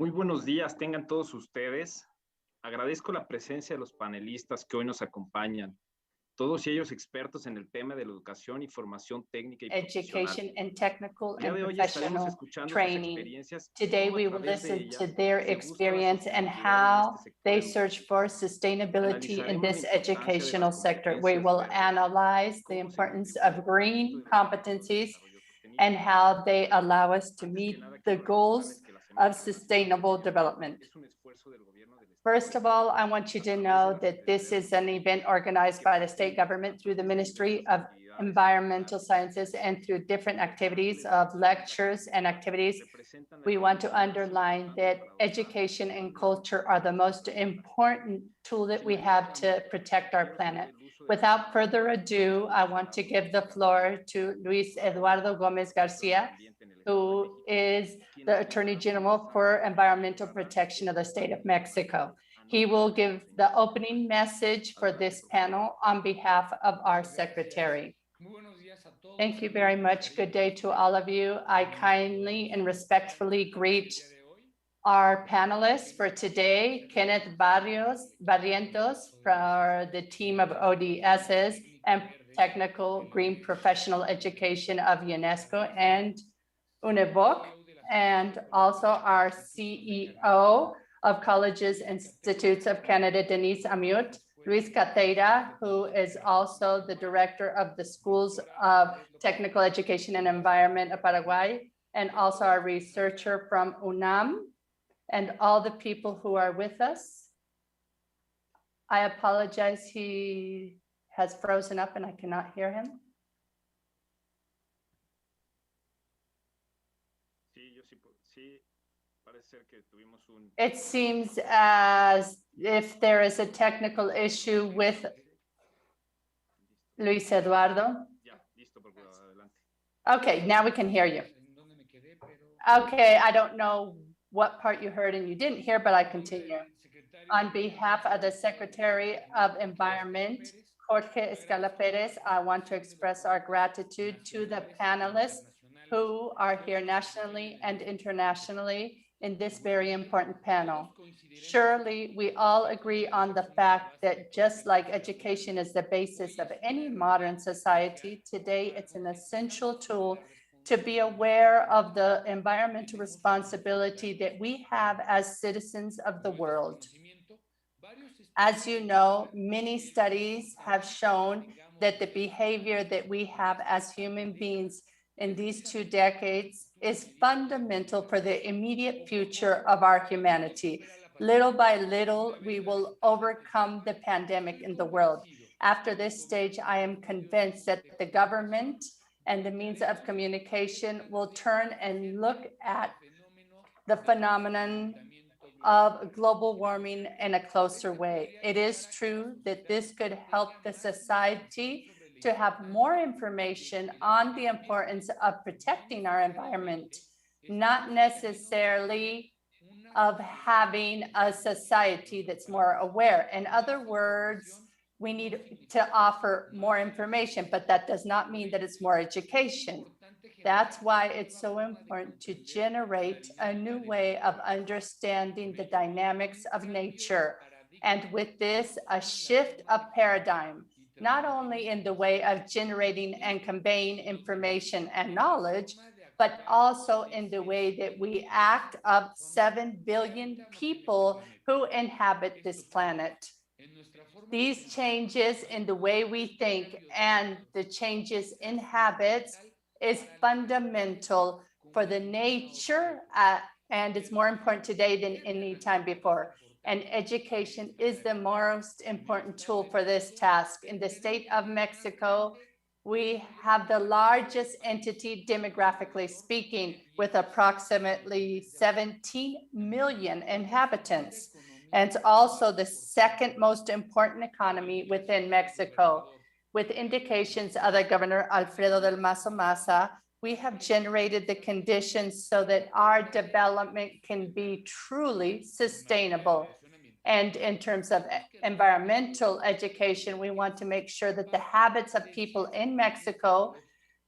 Muy buenos días, tengan todos ustedes. Agradezco la presencia de los panelistas que hoy nos acompañan, todos ellos expertos en el tema de la educación y formación técnica y education profesional. and technical El día and de hoy estaremos professional escuchando sus training. experiencias. Today Cómo a we will través de listen to ellas their se busca la experience and sostenibilidad en how este sector they educativo. search for sustainability in Analizaremos this la importancia de educational las sector. We competencias will verdes, analyze the cómo se importance contribuye of al green propósito de competencies desarrollo sostenible. and how they allow us to Antes que meet nada, the quiero goals recordarles que la Semana of sustainable development. es un esfuerzo del gobierno del estado. First of all, I want you to know that this is an event organized by the state government through the Ministry of Environmental Sciences and through different activities of lectures and activities. We want to underline that education and culture are the most important tool that we have to protect our planet. Without further ado, I want to give the floor to Luis Eduardo Gómez Garcia, who is the Attorney General for Environmental Protection of the State of Mexico. He will give the opening message for this panel on behalf of our Secretary. Thank you very much. Good day to all of you. I kindly and respectfully greet our panelists for today, Kenneth Barrientos for the team of ODSs and Technical Green Professional Education of UNESCO and UNEVOC, and also our CEO of Colleges and Institutes of Canada, Denise Amiot, Luis Cateira, who is also the director of the Schools of Technical Education and Environment of Paraguay, and also our researcher from UNAM, and all the people who are with us. I apologize, he has frozen up and I cannot hear him. It seems as if there is a technical issue with Luis Eduardo. Okay, now we can hear you. Okay, I don't know what part you heard and you didn't hear, but I continue. On behalf of the Secretary of Environment, Jorge Escala Perez, I want to express our gratitude to the panelists who are here nationally and internationally in this very important panel. Surely we all agree on the fact that just like education is the basis of any modern society, today it's an essential tool to be aware of the environmental responsibility that we have as citizens of the world. As you know, many studies have shown that the behavior that we have as human beings in these 2 decades is fundamental for the immediate future of our humanity. Little by little, we will overcome the pandemic in the world. After this stage, I am convinced that the government and the means of communication will turn and look at the phenomenon of global warming in a closer way. It is true that this could help the society to have more information on the importance of protecting our environment, not necessarily of having a society that's more aware. In other words, we need to offer more information, but that does not mean that it's more education. That's why it's so important to generate a new way of understanding the dynamics of nature. And with this, a shift of paradigm, not only in the way of generating and conveying information and knowledge, but also in the way that we act of 7 billion people who inhabit this planet. These changes in the way we think and the changes in habits is fundamental for the nature, and it's more important today than any time before. And education is the most important tool for this task. In the state of Mexico, we have the largest entity demographically speaking, with approximately 17 million inhabitants. And it's also the second most important economy within Mexico. With indications of the Governor Alfredo del Mazo Maza, we have generated the conditions so that our development can be truly sustainable. And in terms of environmental education, we want to make sure that the habits of people in Mexico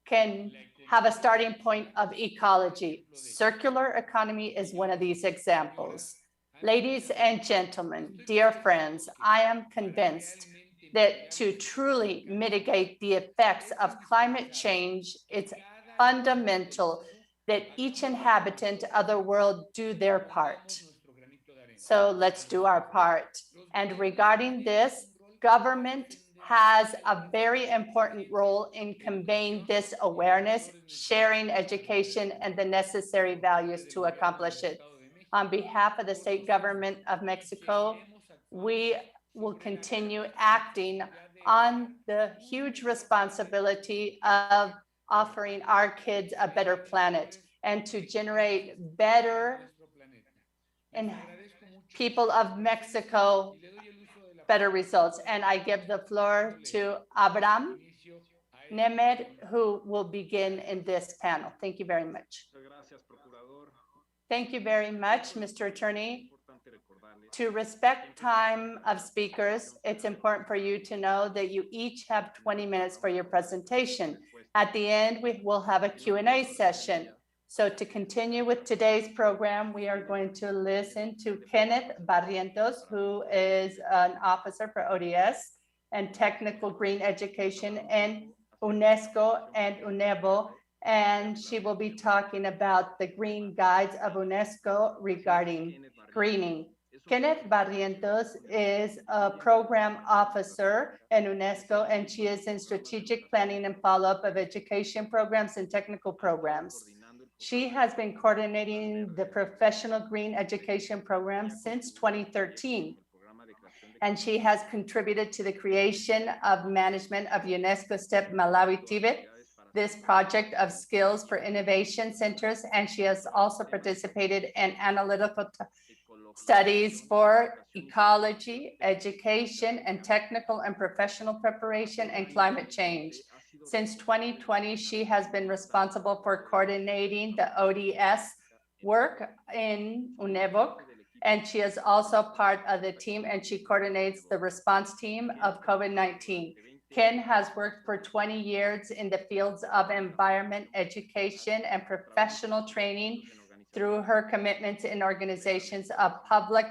can have a starting point of ecology. Circular economy is one of these examples. Ladies and gentlemen, dear friends, I am convinced that to truly mitigate the effects of climate change, it's fundamental that each inhabitant of the world do their part. So let's do our part. And regarding this, government has a very important role in conveying this awareness, sharing education, and the necessary values to accomplish it. On behalf of the state government of Mexico, we will continue acting on the huge responsibility of offering our kids a better planet and to generate better and people of Mexico better results. And I give the floor to Abraham Nemed, who will begin in this panel. Thank you very much. Thank you very much, Mr. Attorney. To respect time of speakers, it's important for you to know that you each have 20 minutes for your presentation. At the end, we will have a Q&A session. So to continue with today's program, we are going to listen to Kenneth Barrientos, who is an officer for ODS and Technical Green Education in UNESCO and UNEVO, and she will be talking about the green guides of UNESCO regarding greening. Kenneth Barrientos is a program officer in UNESCO, and she is in strategic planning and follow-up of education programs and technical programs. She has been coordinating the professional green education program since 2013. And she has contributed to the creation of management of UNESCO STEP Malawi Tibet, this project of skills for innovation centers. And she has also participated in analytical studies for ecology, education, and technical and professional preparation and climate change. Since 2020, she has been responsible for coordinating the ODS work in UNEVO, and she is also part of the team, and she coordinates the response team of COVID-19. Ken has worked for 20 years in the fields of environment, education, and professional training through her commitments in organizations of public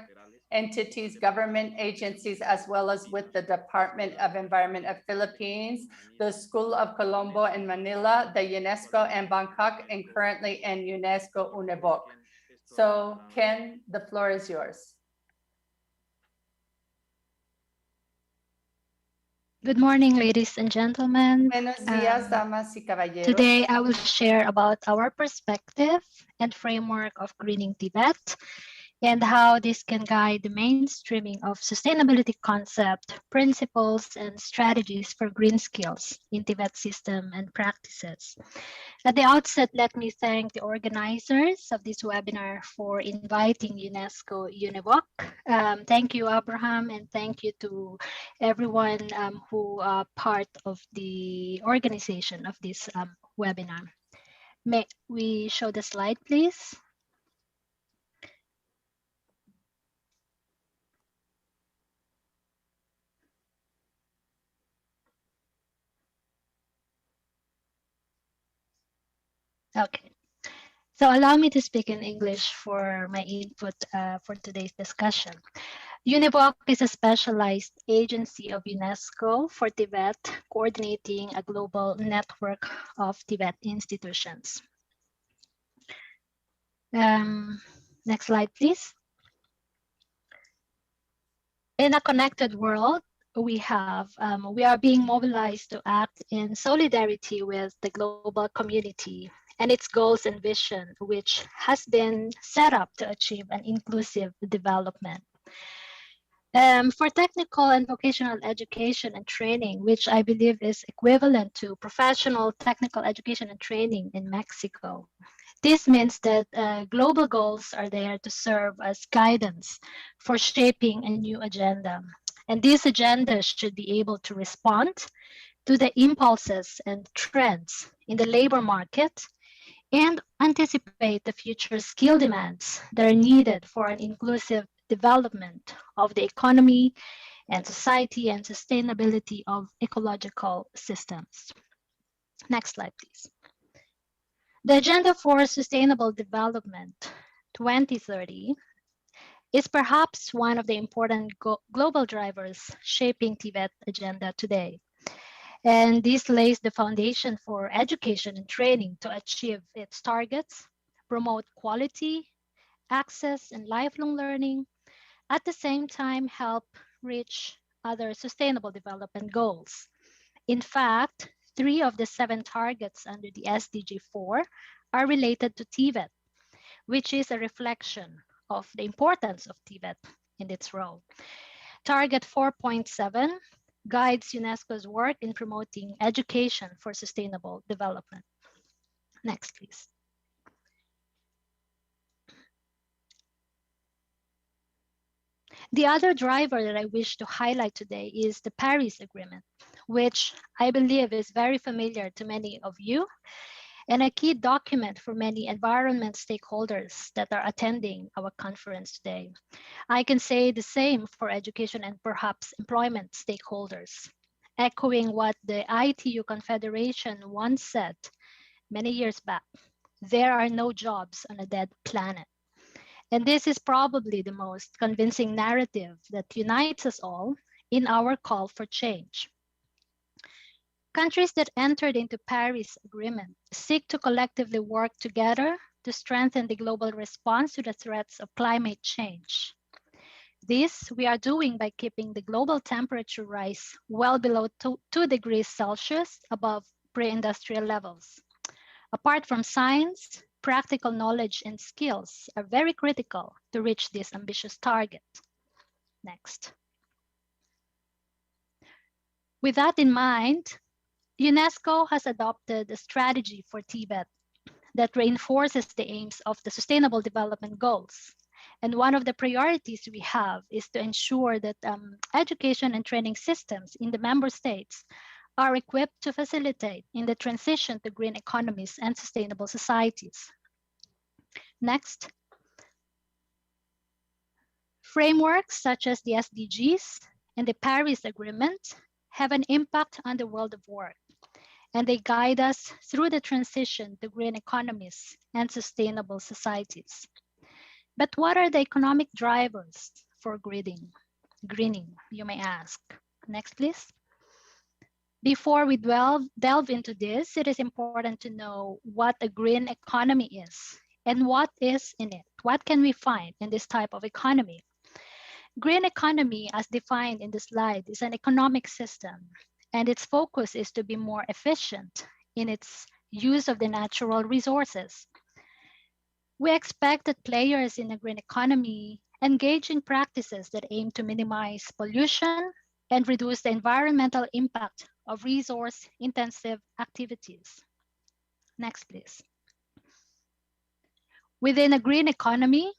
entities, government agencies, as well as with the Department of Environment of Philippines, the School of Colombo in Manila, the UNESCO in Bangkok, and currently in UNESCO UNEVOC. So Ken, the floor is yours. Good morning, ladies and gentlemen. Buenos días, damas y caballeros. Today, I will share about our perspective and framework of greening Tibet and how this can guide the mainstreaming of sustainability concept, principles, and strategies for green skills in Tibet system and practices. At the outset, let me thank the organizers of this webinar for inviting UNESCO UNEVOC. Thank you, Abraham, and thank you to everyone who are part of the organization of this webinar. May we show the slide, please? Okay, so allow me to speak in English for my input for today's discussion. UNEVOC is a specialized agency of UNESCO for Tibet, coordinating a global network of Tibet institutions. Next slide, please. In a connected world, we are being mobilized to act in solidarity with the global community and its goals and vision, which has been set up to achieve an inclusive development. For technical and vocational education and training, which I believe is equivalent to professional technical education and training in Mexico. This means that global goals are there to serve as guidance for shaping a new agenda. And these agendas should be able to respond to the impulses and trends in the labor market and anticipate the future skill demands that are needed for an inclusive development of the economy and society and sustainability of ecological systems. Next slide, please. The Agenda for Sustainable Development 2030 is perhaps one of the important global drivers shaping Tibet agenda today. And this lays the foundation for education and training to achieve its targets, promote quality, access, and lifelong learning, at the same time help reach other sustainable development goals. In fact, 3 of the 7 targets under the SDG 4 are related to Tibet, which is a reflection of the importance of Tibet in its role. Target 4.7 guides UNESCO's work in promoting education for sustainable development. Next, please. The other driver that I wish to highlight today is the Paris Agreement, which I believe is very familiar to many of you and a key document for many environment stakeholders that are attending our conference today. I can say the same for education and perhaps employment stakeholders, echoing what the ITU Confederation once said many years back: there are no jobs on a dead planet. And this is probably the most convincing narrative that unites us all in our call for change. Countries that entered into Paris Agreement seek to collectively work together to strengthen the global response to the threats of climate change. This we are doing by keeping the global temperature rise well below 2 degrees Celsius above pre-industrial levels. Apart from science, practical knowledge and skills are very critical to reach this ambitious target. Next. With that in mind, UNESCO has adopted a strategy for Tibet that reinforces the aims of the Sustainable Development Goals. And one of the priorities we have is to ensure that education and training systems in the member states are equipped to facilitate in the transition to green economies and sustainable societies. Next. Frameworks such as the SDGs and the Paris Agreement have an impact on the world of work, and they guide us through the transition to green economies and sustainable societies. But what are the economic drivers for greening, you may ask? Next, please. Before we delve into this, it is important to know what a green economy is and what is in it. What can we find in this type of economy? Green economy, as defined in the slide, is an economic system, and its focus is to be more efficient in its use of the natural resources. We expect that players in the green economy engage in practices that aim to minimize pollution and reduce the environmental impact of resource-intensive activities. Next, please. Within a green economy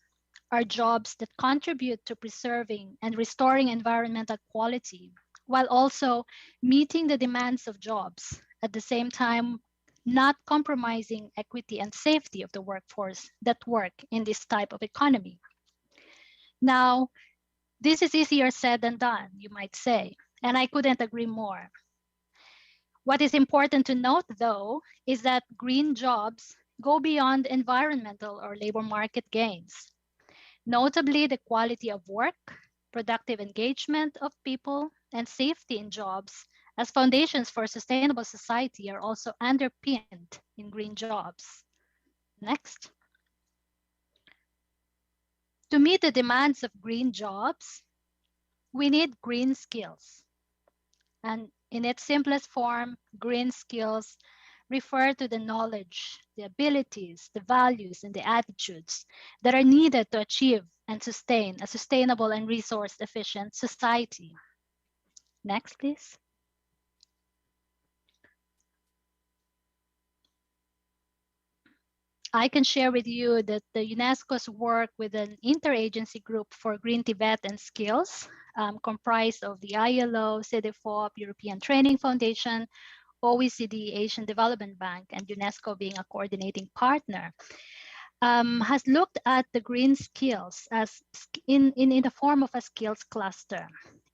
are jobs that contribute to preserving and restoring environmental quality, while also meeting the demands of jobs, at the same time not compromising equity and safety of the workforce that work in this type of economy. Now, this is easier said than done, you might say, and I couldn't agree more. What is important to note, though, is that green jobs go beyond environmental or labor market gains. Notably, the quality of work, productive engagement of people, and safety in jobs as foundations for a sustainable society are also underpinned in green jobs. Next. To meet the demands of green jobs, we need green skills. And in its simplest form, green skills refer to the knowledge, the abilities, the values, and the attitudes that are needed to achieve and sustain a sustainable and resource-efficient society. Next, please. I can share with you that the UNESCO's work with an interagency group for green Tibetan skills comprised of the ILO, CEDEFOP, European Training Foundation, OECD, Asian Development Bank, and UNESCO being a coordinating partner, has looked at the green skills as in the form of a skills cluster.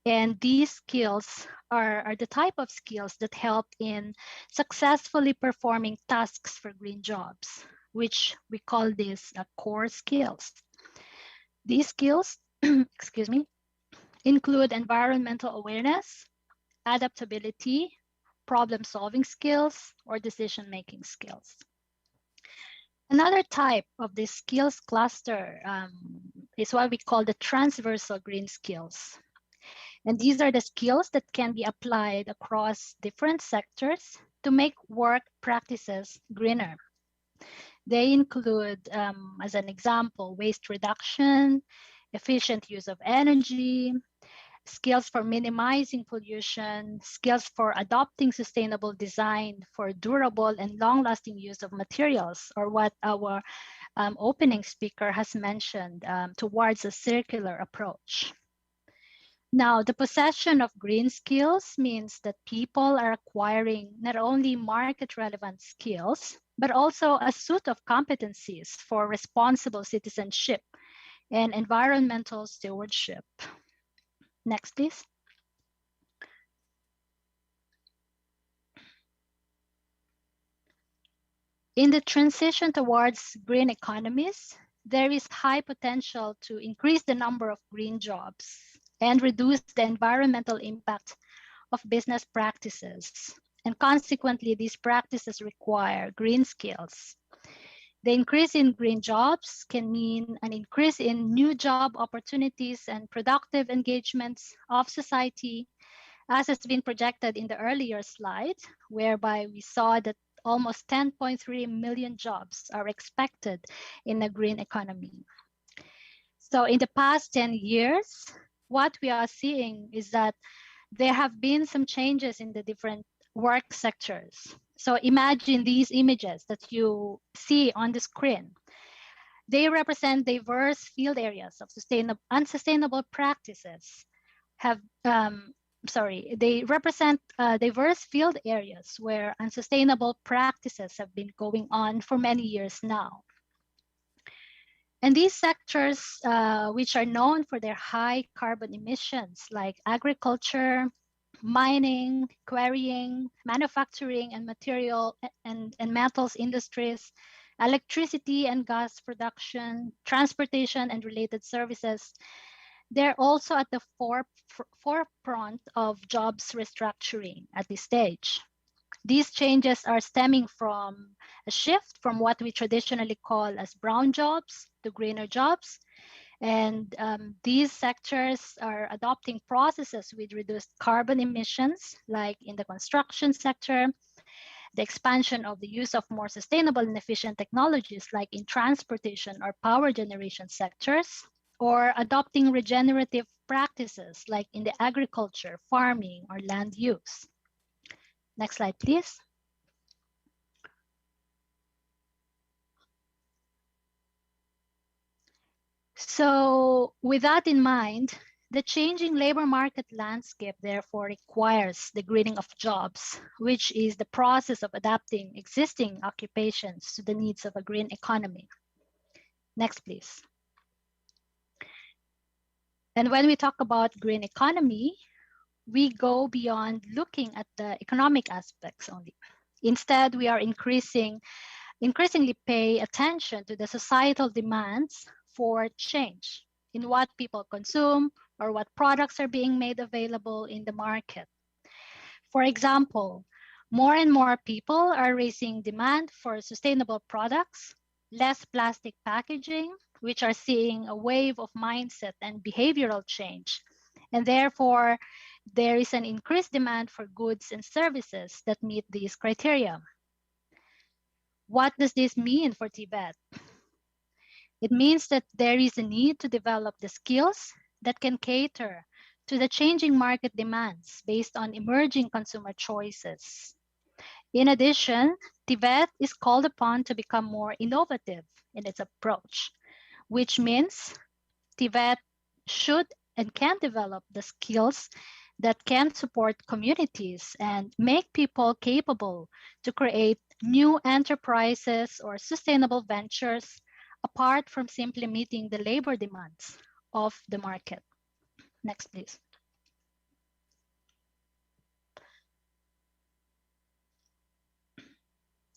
And these skills are the type of skills that help in successfully performing tasks for green jobs, which we call these core skills. These skills, excuse me, include environmental awareness, adaptability, problem-solving skills, or decision-making skills. Another type of this skills cluster is what we call the transversal green skills. And these are the skills that can be applied across different sectors to make work practices greener. They include, as an example, waste reduction, efficient use of energy, skills for minimizing pollution, skills for adopting sustainable design for durable and long-lasting use of materials, or what our opening speaker has mentioned, towards a circular approach. Now, the possession of green skills means that people are acquiring not only market-relevant skills, but also a suite of competencies for responsible citizenship and environmental stewardship. Next, please. In the transition towards green economies, there is high potential to increase the number of green jobs and reduce the environmental impact of business practices. And consequently, these practices require green skills. The increase in green jobs can mean an increase in new job opportunities and productive engagements of society, as has been projected in the earlier slide, whereby we saw that almost 10.3 million jobs are expected in a green economy. So in the past 10 years, what we are seeing is that there have been some changes in the different work sectors. So imagine these images that you see on the screen. They represent diverse field areas of unsustainable practices. They represent diverse field areas where unsustainable practices have been going on for many years now. And these sectors, which are known for their high carbon emissions, like agriculture, mining, quarrying, manufacturing and material and metals industries, electricity and gas production, transportation and related services, they're also at the forefront of jobs restructuring at this stage. These changes are stemming from a shift from what we traditionally call as brown jobs to greener jobs. And these sectors are adopting processes with reduced carbon emissions, like in the construction sector, the expansion of the use of more sustainable and efficient technologies, like in transportation or power generation sectors, or adopting regenerative practices, like in the agriculture, farming, or land use. Next slide, please. So with that in mind, the changing labor market landscape therefore requires the greening of jobs, which is the process of adapting existing occupations to the needs of a green economy. Next, please. And when we talk about green economy, we go beyond looking at the economic aspects only. Instead, we are increasingly pay attention to the societal demands for change in what people consume or what products are being made available in the market. For example, more and more people are raising demand for sustainable products, less plastic packaging, which are seeing a wave of mindset and behavioral change. And therefore, there is an increased demand for goods and services that meet these criteria. What does this mean for Tibet? It means that there is a need to develop the skills that can cater to the changing market demands based on emerging consumer choices. In addition, Tibet is called upon to become more innovative in its approach, which means Tibet should and can develop the skills that can support communities and make people capable to create new enterprises or sustainable ventures apart from simply meeting the labor demands of the market. Next, please.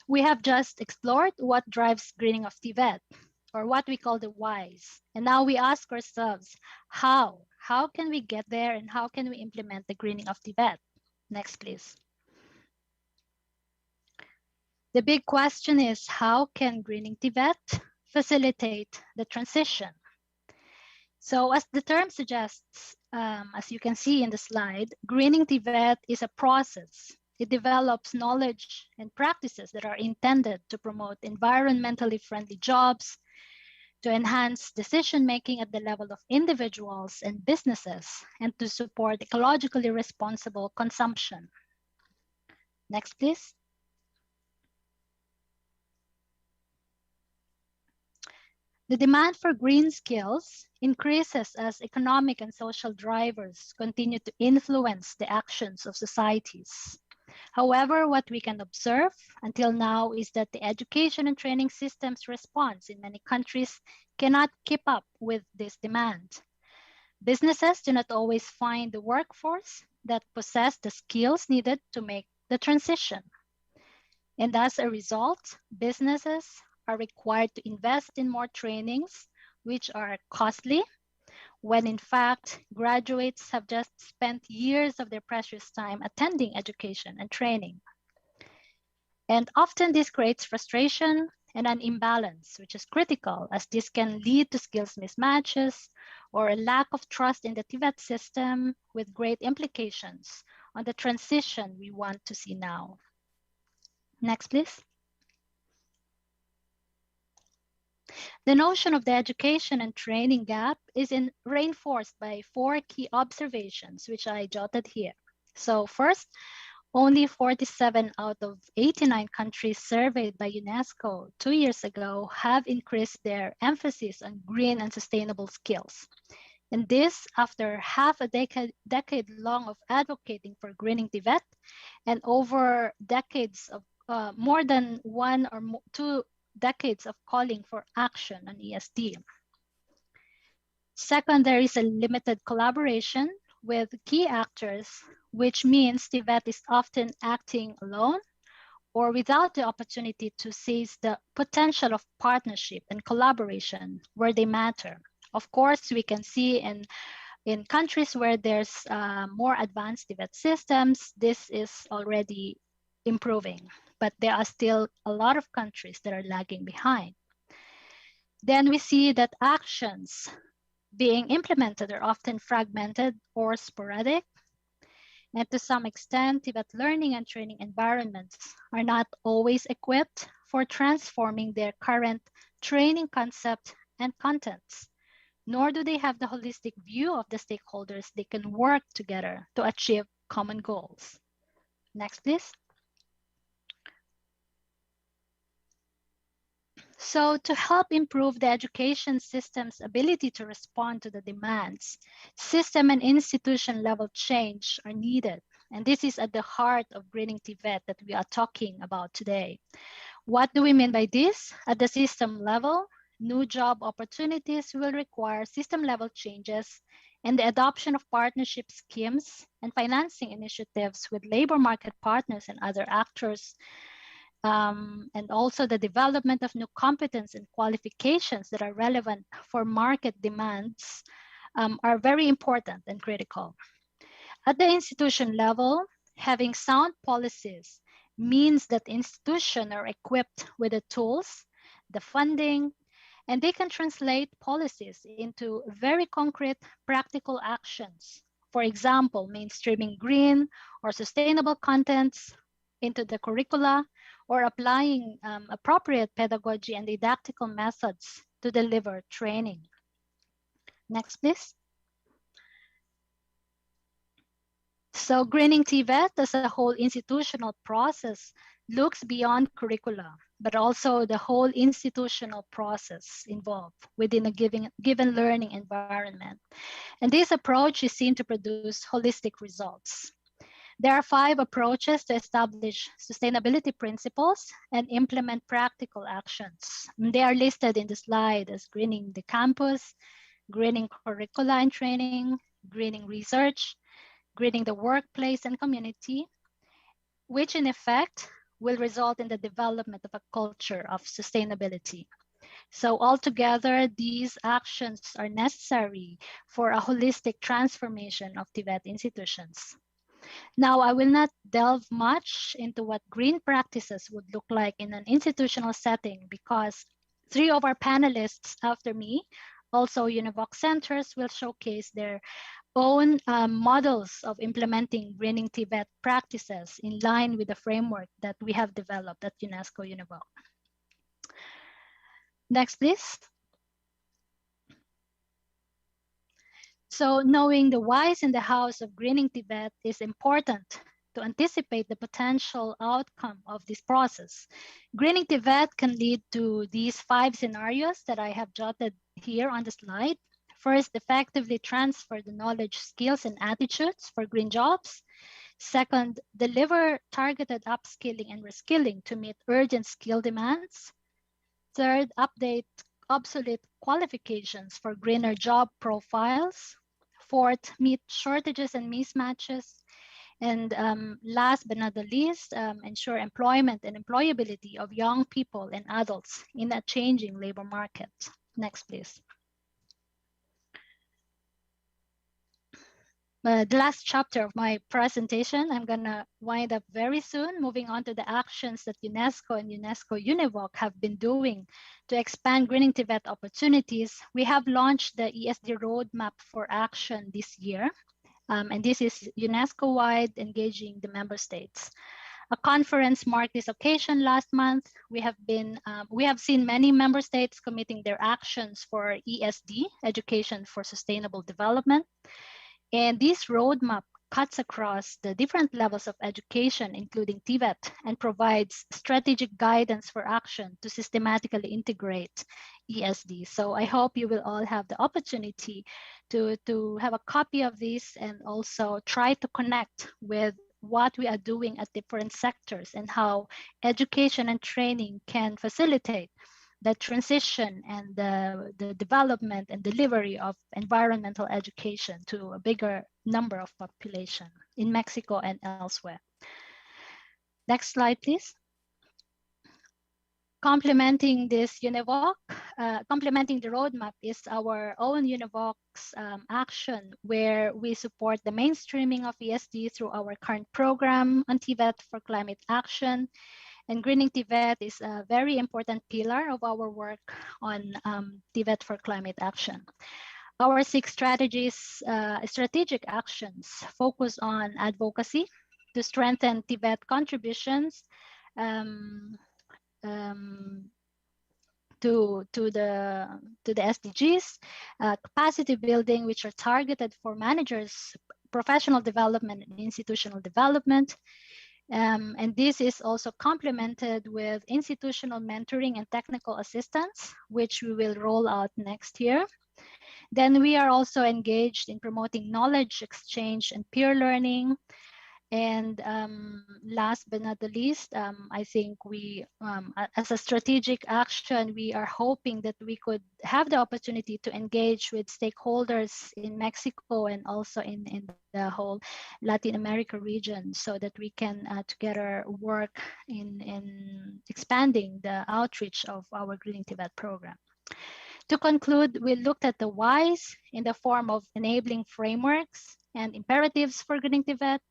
We have just explored what drives greening of Tibet, or what we call the whys. And now we ask ourselves, how? How can we get there, and how can we implement the greening of Tibet? Next, please. The big question is, how can greening Tibet facilitate the transition? So as the term suggests, as you can see in the slide, greening Tibet is a process. It develops knowledge and practices that are intended to promote environmentally friendly jobs, to enhance decision-making at the level of individuals and businesses, and to support ecologically responsible consumption. Next, please. The demand for green skills increases as economic and social drivers continue to influence the actions of societies. However, what we can observe until now is that the education and training systems response in many countries cannot keep up with this demand. Businesses do not always find the workforce that possess the skills needed to make the transition. And as a result, businesses are required to invest in more trainings, which are costly, when in fact, graduates have just spent years of their precious time attending education and training. And often this creates frustration and an imbalance, which is critical, as this can lead to skills mismatches or a lack of trust in the Tibet system, with great implications on the transition we want to see now. Next, please. The notion of the education and training gap is reinforced by 4 key observations, which I jotted here. So first, only 47 out of 89 countries surveyed by UNESCO 2 years ago have increased their emphasis on green and sustainable skills. And this after half a decade long of advocating for greening Tibet, and over decades of more than 1 or 2 decades of calling for action on ESD. Second, there is a limited collaboration with key actors, which means Tibet is often acting alone or without the opportunity to seize the potential of partnership and collaboration where they matter. Of course, we can see in countries where there's more advanced Tibet systems, this is already improving, but there are still a lot of countries that are lagging behind. Then we see that actions being implemented are often fragmented or sporadic. And to some extent, Tibet learning and training environments are not always equipped for transforming their current training concept and contents, nor do they have the holistic view of the stakeholders they can work together to achieve common goals. Next, please. So to help improve the education system's ability to respond to the demands, system and institution level change are needed. And this is at the heart of greening Tibet that we are talking about today. What do we mean by this? At the system level, new job opportunities will require system level changes and the adoption of partnership schemes and financing initiatives with labor market partners and other actors. And also the development of new competence and qualifications that are relevant for market demands are very important and critical. At the institution level, having sound policies means that institutions are equipped with the tools, the funding, and they can translate policies into very concrete practical actions. For example, mainstreaming green or sustainable contents into the curricula, or applying appropriate pedagogy and didactical methods to deliver training. Next, please. So greening Tibet as a whole institutional process looks beyond curricula, but also the whole institutional process involved within a given learning environment. And this approach is seen to produce holistic results. There are 5 approaches to establish sustainability principles and implement practical actions. They are listed in the slide as greening the campus, greening curricula and training, greening research, greening the workplace and community, which in effect will result in the development of a culture of sustainability. So altogether, these actions are necessary for a holistic transformation of Tibet institutions. Now, I will not delve much into what green practices would look like in an institutional setting because three of our panelists after me, also UNIVOC centers, will showcase their own models of implementing greening Tibet practices in line with the framework that we have developed at UNESCO UNIVOC. Next, please. So knowing the whys and the hows of greening Tibet is important to anticipate the potential outcome of this process. Greening Tibet can lead to these 5 scenarios that I have jotted here on the slide. First, effectively transfer the knowledge, skills, and attitudes for green jobs. Second, deliver targeted upskilling and reskilling to meet urgent skill demands. Third, update obsolete qualifications for greener job profiles. Fourth, meet shortages and mismatches. And last but not the least, ensure employment and employability of young people and adults in a changing labor market. Next, please. The last chapter of my presentation, I'm gonna wind up very soon, moving on to the actions that UNESCO and UNESCO UNIVOC have been doing to expand greening Tibet opportunities. We have launched the ESD Roadmap for Action this year, and this is UNESCO-wide, engaging the member states. A conference marked this occasion last month. We have seen many member states committing their actions for ESD, Education for Sustainable Development. And this roadmap cuts across the different levels of education, including Tibet, and provides strategic guidance for action to systematically integrate ESD. So I hope you will all have the opportunity to have a copy of this and also try to connect with what we are doing at different sectors and how education and training can facilitate the transition and the development and delivery of environmental education to a bigger number of population in Mexico and elsewhere. Next slide, please. Complementing this UNIVOC, complementing the roadmap is our own UNIVOC's action, where we support the mainstreaming of ESD through our current program on Tibet for climate action. And greening Tibet is a very important pillar of our work on Tibet for climate action. Our 6 strategic actions focus on advocacy to strengthen Tibet contributions to the SDGs, capacity building, which are targeted for managers, professional development and institutional development. And this is also complemented with institutional mentoring and technical assistance, which we will roll out next year. Then we are also engaged in promoting knowledge exchange and peer learning. And last but not the least, I think we, as a strategic action, we are hoping that we could have the opportunity to engage with stakeholders in Mexico and also in the whole Latin America region, so that we can together work in expanding the outreach of our Greening Tibet program. To conclude, we looked at the whys in the form of enabling frameworks and imperatives for Greening Tibet.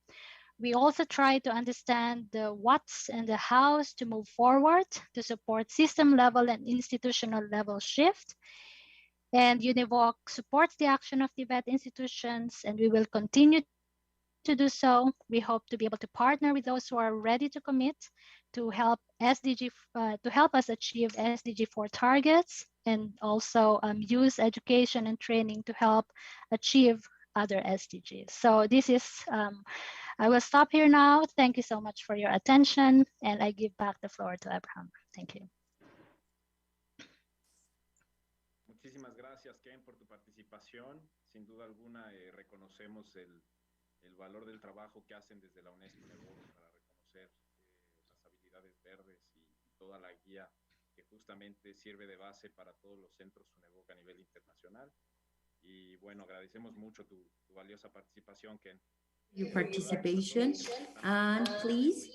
We also try to understand the whats and the hows to move forward to support system level and institutional level shift. And UNIVOC supports the action of Tibet institutions, and we will continue to do so. We hope to be able to partner with those who are ready to commit to help us achieve SDG 4 targets, and also use education and training to help achieve other SDGs. So this is, I will stop here now. Thank you so much for your attention, and I give back the floor to Abraham. Thank you. Muchísimas gracias, Ken, por tu participación. Sin duda alguna, reconocemos el valor del trabajo que hacen desde la UNESCO para reconocer las habilidades verdes y toda la guía que justamente sirve de base para todos los centros UNEVOC a nivel internacional. Y bueno, agradecemos mucho tu valiosa participación, Ken. Your participation, and please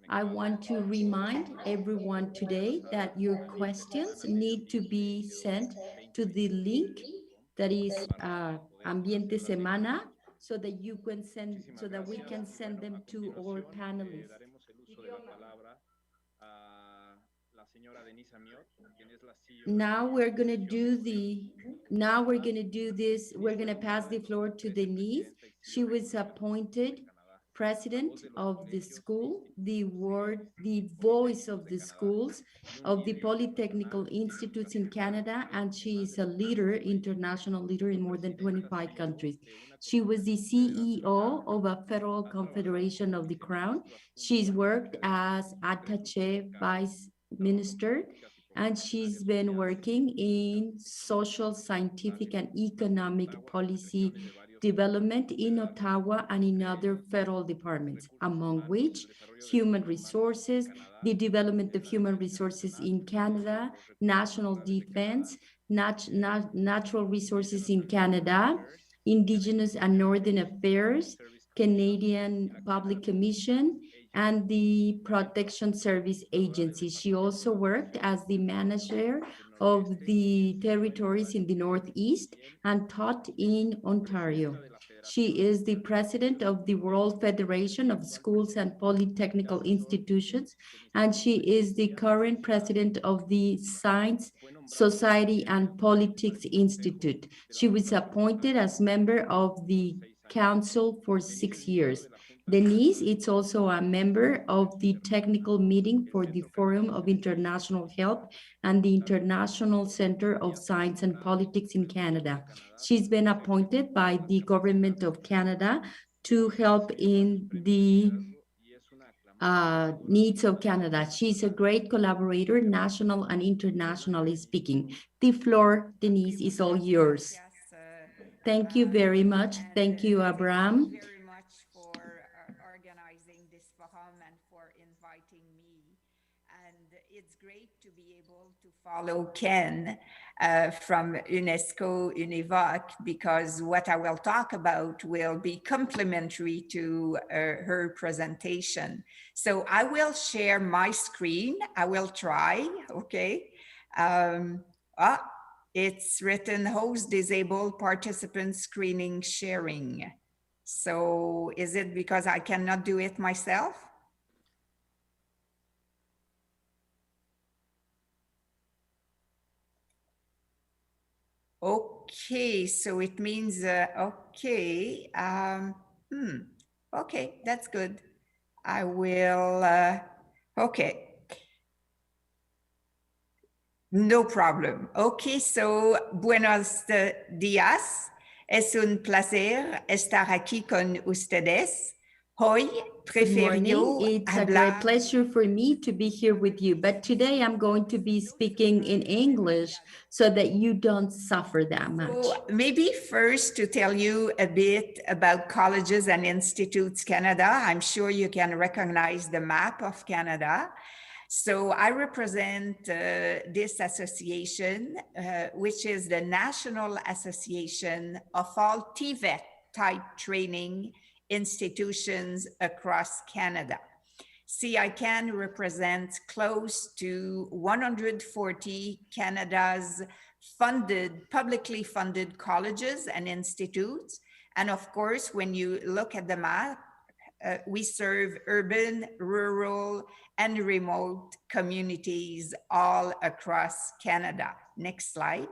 I want to remind everyone today that your questions need to be sent to the link that is Ambiente Semana, so that you can send, so that we can send them to our panelists. Daremos el uso de la palabra a la señora Denise Amiot, quien es la CEO. Now we're gonna do this. We're gonna pass the floor to Denise. She was appointed president of the school, the voice of the schools, of the Polytechnical Institutes in Canada, and she is a leader, international leader in more than 25 countries. She was the CEO of a federal confederation of the Crown. She's worked as attaché vice minister, and she's been working in social, scientific, and economic policy development in Ottawa and in other federal departments, among which human resources, the development of human resources in Canada, national defense, natural resources in Canada, Indigenous and Northern Affairs, Canadian Public Commission, and the Protection Service Agency. She also worked as the manager of the territories in the Northeast and taught in Ontario. She is the president of the World Federation of Schools and Polytechnical Institutions, and she is the current president of the Science, Society, and Politics Institute. She was appointed as member of the council for 6 years. Denise is also a member of the technical meeting for the Forum of International Help and the International Center of Science and Politics in Canada. She's been appointed by the Government of Canada to help in the needs of Canada. She's a great collaborator, national and internationally speaking. The floor, Denise, is all yours. Thank you very much. Thank you, Abraham. Thank you very much for organizing this forum and for inviting me. And it's great to be able to follow Ken from UNESCO Univoc, because what I will talk about will be complementary to her presentation. So I will share my screen. I will try, okay? It's written host disabled participant screening sharing. So is it because I cannot do it myself? Okay, so it means, okay. Okay, that's good. I will, okay. No problem. Okay, so buenos días. Es un placer estar aquí con ustedes. Hoy prefiero It's a great pleasure for me to be here with you, but today I'm going to be speaking in English so that you don't suffer that much. So maybe first to tell you a bit about Colleges and Institutes Canada. I'm sure you can recognize the map of Canada. So I represent this association, which is the National Association of all TVET type training institutions across Canada. CICAN represents close to 140 Canada's publicly funded colleges and institutes. And of course, when you look at the map, we serve urban, rural, and remote communities all across Canada. Next slide.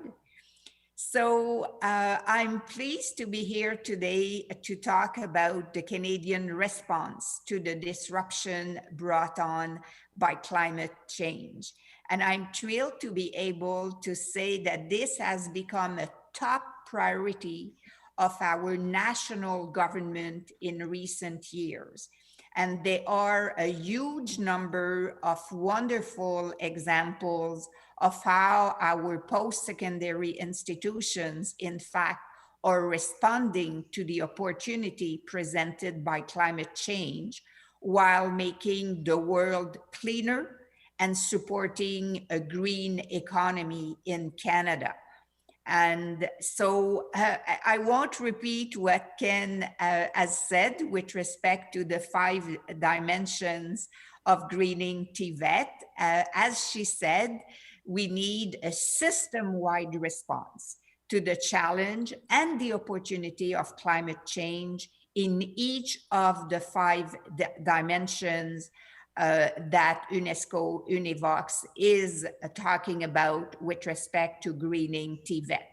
So I'm pleased to be here today to talk about the Canadian response to the disruption brought on by climate change. And I'm thrilled to be able to say that this has become a top priority of our national government in recent years. And there are a huge number of wonderful examples of how our post-secondary institutions, in fact, are responding to the opportunity presented by climate change while making the world cleaner and supporting a green economy in Canada. And so I won't repeat what Ken has said with respect to the 5 dimensions of greening TVET. As she said, we need a system-wide response to the challenge and the opportunity of climate change in each of the 5 dimensions that UNESCO Univox is talking about with respect to greening TVET.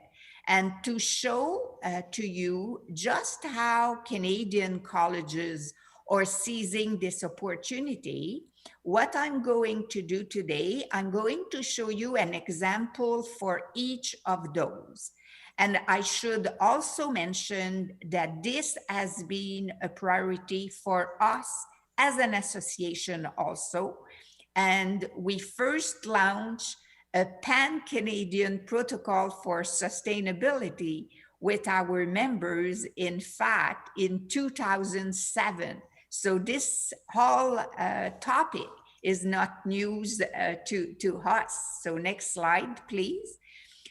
And to show to you just how Canadian colleges are seizing this opportunity, what I'm going to do today, I'm going to show you an example for each of those. And I should also mention that this has been a priority for us as an association also. And we first launched a pan-Canadian protocol for sustainability with our members, in fact, in 2007. So this whole topic is not news to us. So next slide, please.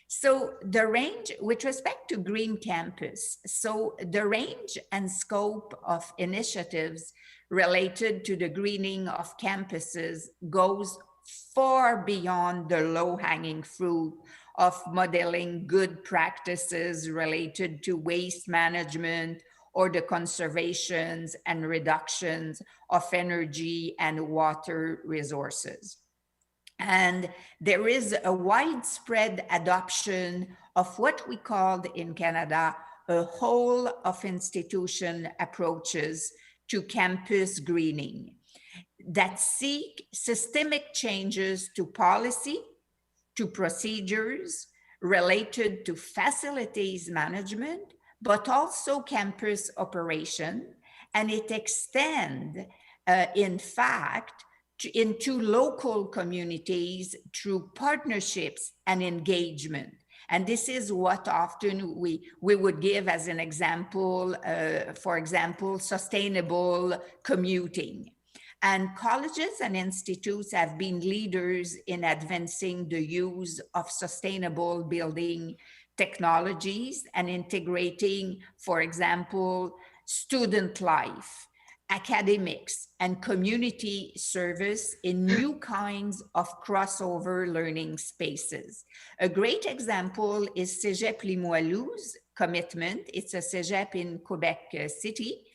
So the range, with respect to Green Campus, so the range and scope of initiatives related to the greening of campuses goes far beyond the low-hanging fruit of modeling good practices related to waste management or the conservations and reductions of energy and water resources. And there is a widespread adoption of what we called in Canada a whole of institution approaches to campus greening that seek systemic changes to policy, to procedures related to facilities management, but also campus operation. And it extends, in fact, into local communities through partnerships and engagement. And this is what often we would give as an example, for example, sustainable commuting. And colleges and institutes have been leaders in advancing the use of sustainable building technologies and integrating, for example, student life, academics, and community service in new kinds of crossover learning spaces. A great example is Cégep Limoilou's commitment. It's a Cégep in Quebec City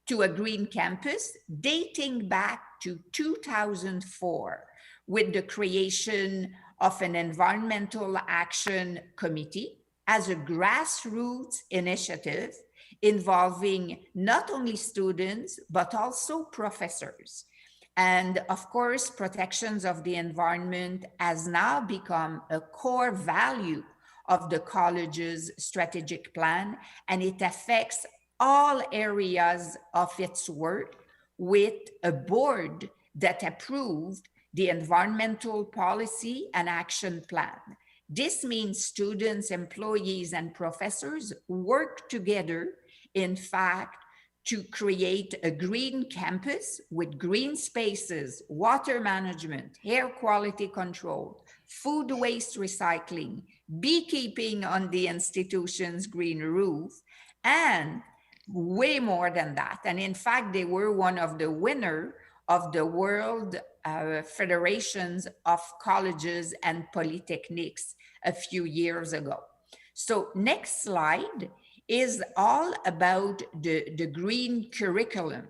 to a green campus dating back to 2004 with the creation of an environmental action committee as a grassroots initiative involving not only students, but also professors. And of course, protections of the environment has now become a core value of the college's strategic plan, and it affects all areas of its work with a board that approved the environmental policy and action plan. This means students, employees, and professors work together, in fact, to create a green campus with green spaces, water management, air quality control, food waste recycling, beekeeping on the institution's green roof, and way more than that. And in fact, they were one of the winners of the World Federations of Colleges and Polytechnics a few years ago. So next slide is all about the green curriculum.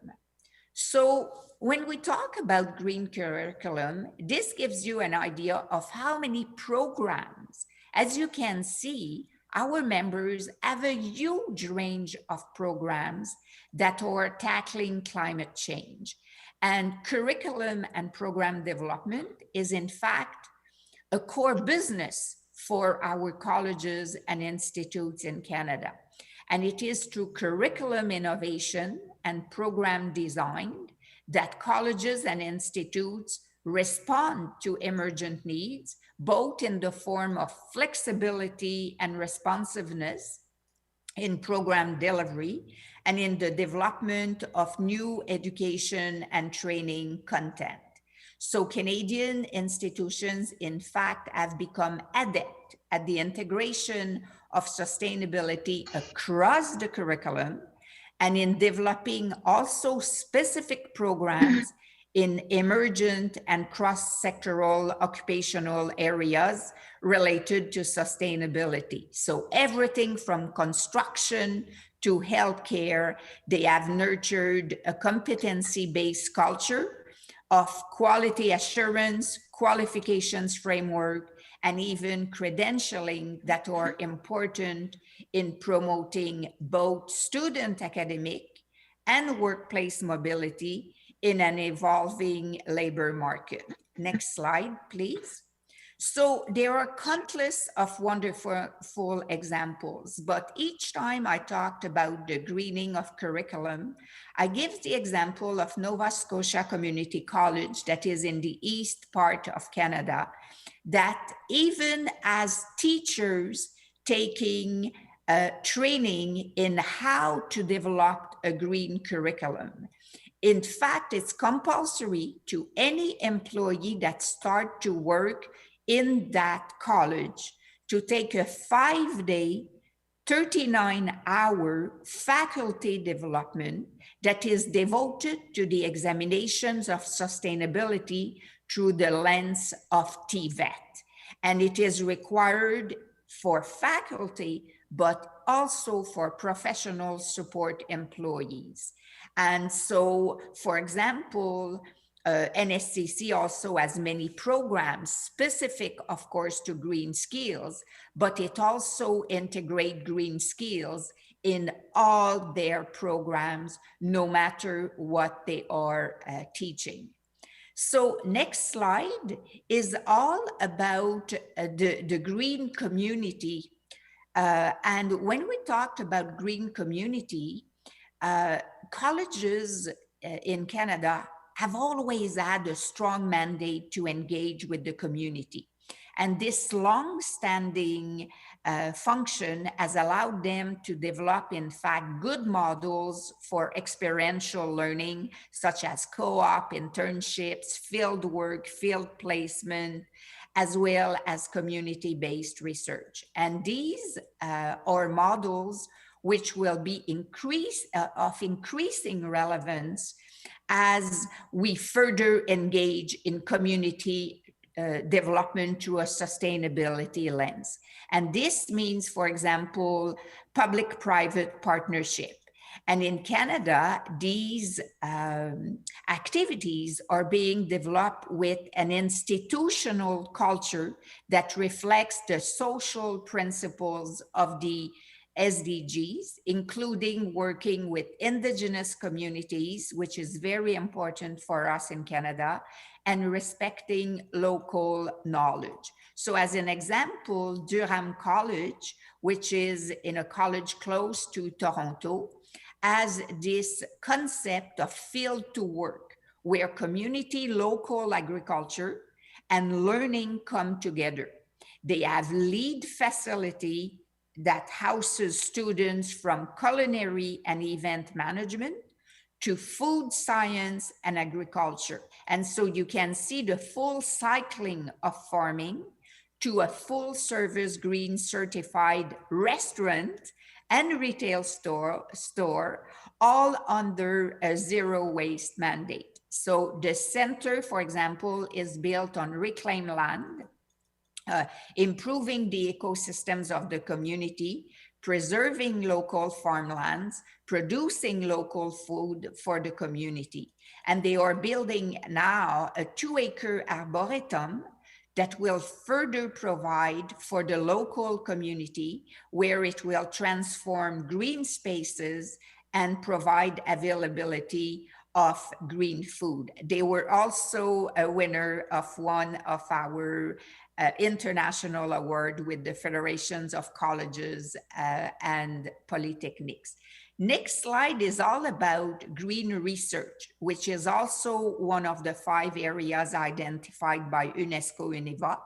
So when we talk about green curriculum, this gives you an idea of how many programs. As you can see, our members have a huge range of programs that are tackling climate change. And curriculum and program development is in fact a core business for our colleges and institutes in Canada. And it is through curriculum innovation and program design that colleges and institutes respond to emergent needs, both in the form of flexibility and responsiveness in program delivery and in the development of new education and training content. So Canadian institutions, in fact, have become adept at the integration of sustainability across the curriculum, and in developing also specific programs in emergent and cross-sectoral occupational areas related to sustainability. So everything from construction to healthcare, they have nurtured a competency-based culture of quality assurance, qualifications framework, and even credentialing that are important in promoting both student academic and workplace mobility in an evolving labor market. Next slide, please. So there are countless of wonderful examples, but each time I talked about the greening of curriculum, I give the example of Nova Scotia Community College that is in the east part of Canada, that even as teachers taking training in how to develop a green curriculum. In fact, it's compulsory to any employee that start to work in that college to take a 5-day, 39-hour faculty development that is devoted to the examinations of sustainability through the lens of TVET. And it is required for faculty, but also for professional support employees. And so, for example, NSCC also has many programs specific, of course, to green skills, but it also integrates green skills in all their programs, no matter what they are teaching. So next slide is all about the green community. And when we talked about green community, colleges in Canada have always had a strong mandate to engage with the community. And this long-standing function has allowed them to develop, in fact, good models for experiential learning, such as co-op, internships, field work, field placement, as well as community-based research. And these are models which will be of increasing relevance as we further engage in community development through a sustainability lens. And this means, for example, public-private partnership. And in Canada, these activities are being developed with an institutional culture that reflects the social principles of the SDGs, including working with Indigenous communities, which is very important for us in Canada, and respecting local knowledge. So as an example, Durham College, which is in a college close to Toronto, has this concept of field to work, where community, local agriculture, and learning come together. They have LEAD facility that houses students from culinary and event management to food science and agriculture. And so you can see the full cycling of farming to a full service green certified restaurant and retail store, all under a zero waste mandate. So the center, for example, is built on reclaimed land, improving the ecosystems of the community, preserving local farmlands, producing local food for the community. And they are building now a 2-acre arboretum that will further provide for the local community, where it will transform green spaces and provide availability of green food. They were also a winner of one of our international award with the Federations of Colleges and Polytechnics. Next slide is all about green research, which is also one of the 5 areas identified by UNESCO UNIVA.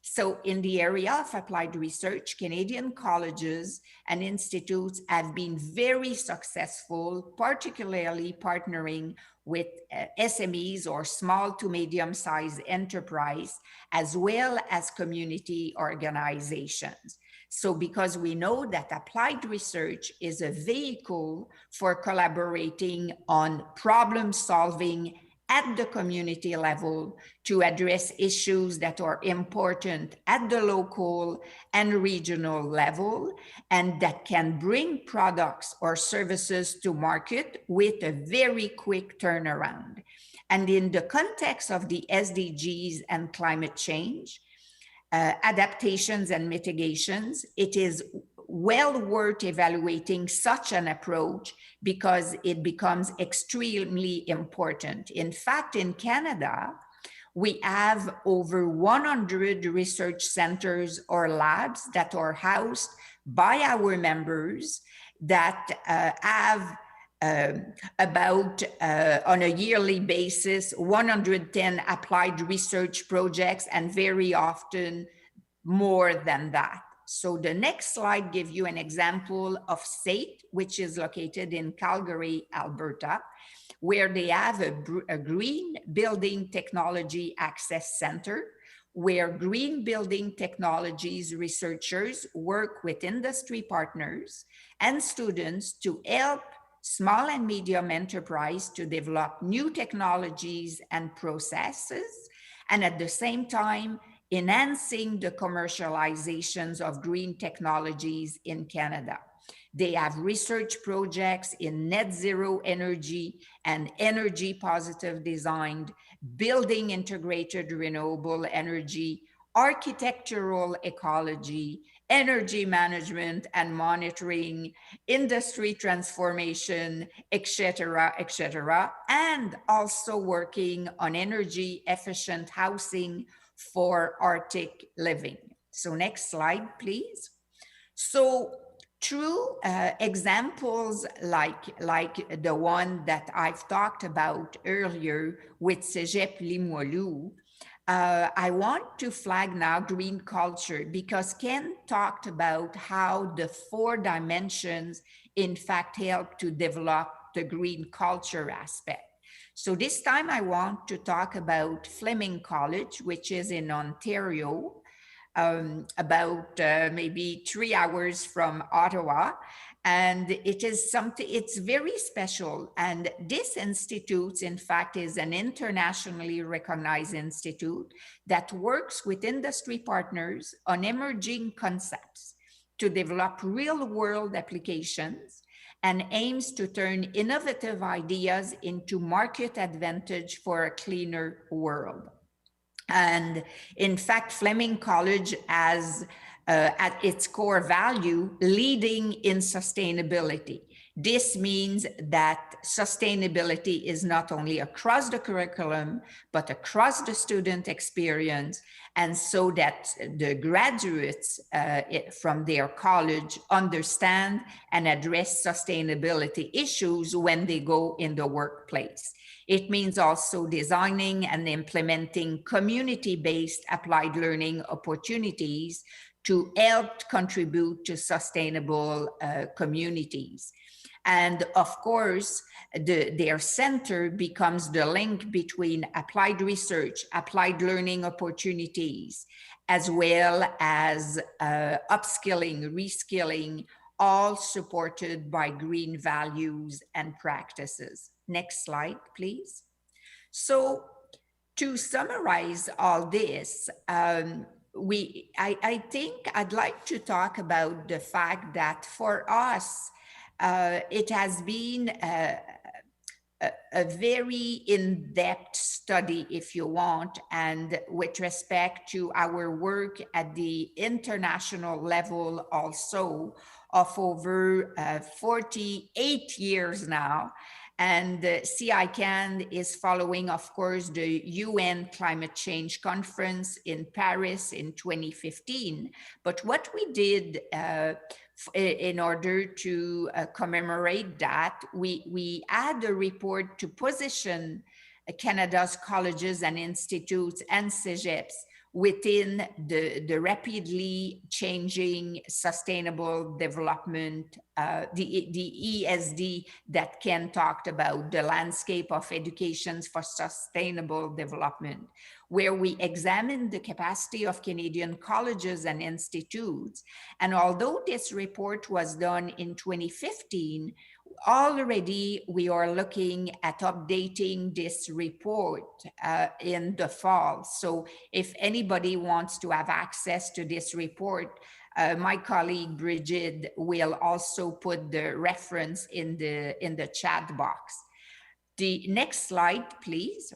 So in the area of applied research, Canadian colleges and institutes have been very successful, particularly partnering with SMEs or small to medium-sized enterprise, as well as community organizations. So because we know that applied research is a vehicle for collaborating on problem solving at the community level to address issues that are important at the local and regional level, and that can bring products or services to market with a very quick turnaround. And in the context of the SDGs and climate change, adaptations and mitigations, it is well worth evaluating such an approach because it becomes extremely important. In fact, in Canada, we have over 100 research centers or labs that are housed by our members that have about, on a yearly basis, 110 applied research projects, and very often more than that. So the next slide gives you an example of SAIT, which is located in Calgary, Alberta, where they have a green building technology access center, where green building technologies researchers work with industry partners and students to help small and medium enterprise to develop new technologies and processes, and at the same time, enhancing the commercializations of green technologies in Canada. They have research projects in net zero energy and energy positive design, building integrated renewable energy, architectural ecology, energy management and monitoring, industry transformation, etc., and also working on energy efficient housing for Arctic living. So next slide, please. So through examples like the one that I've talked about earlier with Cégep Limoilou, I want to flag now green culture because Ken talked about how the 4 dimensions in fact help to develop the green culture aspect. So this time I want to talk about Fleming College, which is in Ontario, about maybe 3 hours from Ottawa. And it is something, it's very special. And this institute, in fact, is an internationally recognized institute that works with industry partners on emerging concepts to develop real world applications and aims to turn innovative ideas into market advantage for a cleaner world. And in fact, Fleming College has at its core value, leading in sustainability. This means that sustainability is not only across the curriculum, but across the student experience, and so that the graduates from their college understand and address sustainability issues when they go in the workplace. It means also designing and implementing community-based applied learning opportunities to help contribute to sustainable communities. And of course, their center becomes the link between applied research, applied learning opportunities, as well as upskilling, reskilling, all supported by green values and practices. Next slide, please. So to summarize all this, I think I'd like to talk about the fact that for us, it has been a very in-depth study, if you want, and with respect to our work at the international level also of over 48 years now. And CICAN is following, of course, the UN Climate Change Conference in Paris in 2015. But what we did in order to commemorate that, we had a report to position Canada's colleges and institutes and CEGEPs within the rapidly changing sustainable development, the ESD that Ken talked about, the landscape of educations for sustainable development, where we examined the capacity of Canadian colleges and institutes. And although this report was done in 2015, already we are looking at updating this report in the fall. So if anybody wants to have access to this report, my colleague Bridget will also put the reference in the chat box. The next slide, please.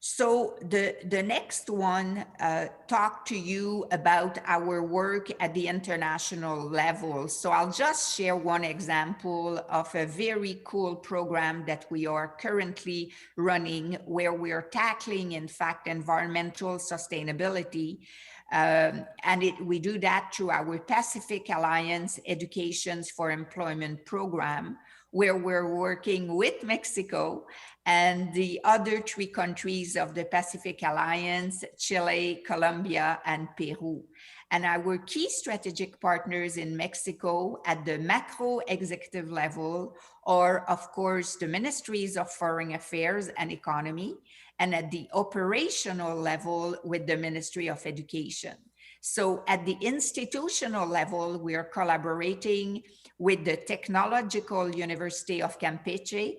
So the next one talk to you about our work at the international level. So I'll just share one example of a very cool program that we are currently running, where we're tackling, in fact, environmental sustainability. We do that through our Pacific Alliance Educations for Employment program, where we're working with Mexico and the other 3 countries of the Pacific Alliance, Chile, Colombia, and Peru. And our key strategic partners in Mexico at the macro executive level are, of course, the Ministries of Foreign Affairs and Economy, and at the operational level with the Ministry of Education. So at the institutional level, we are collaborating with the Technological University of Campeche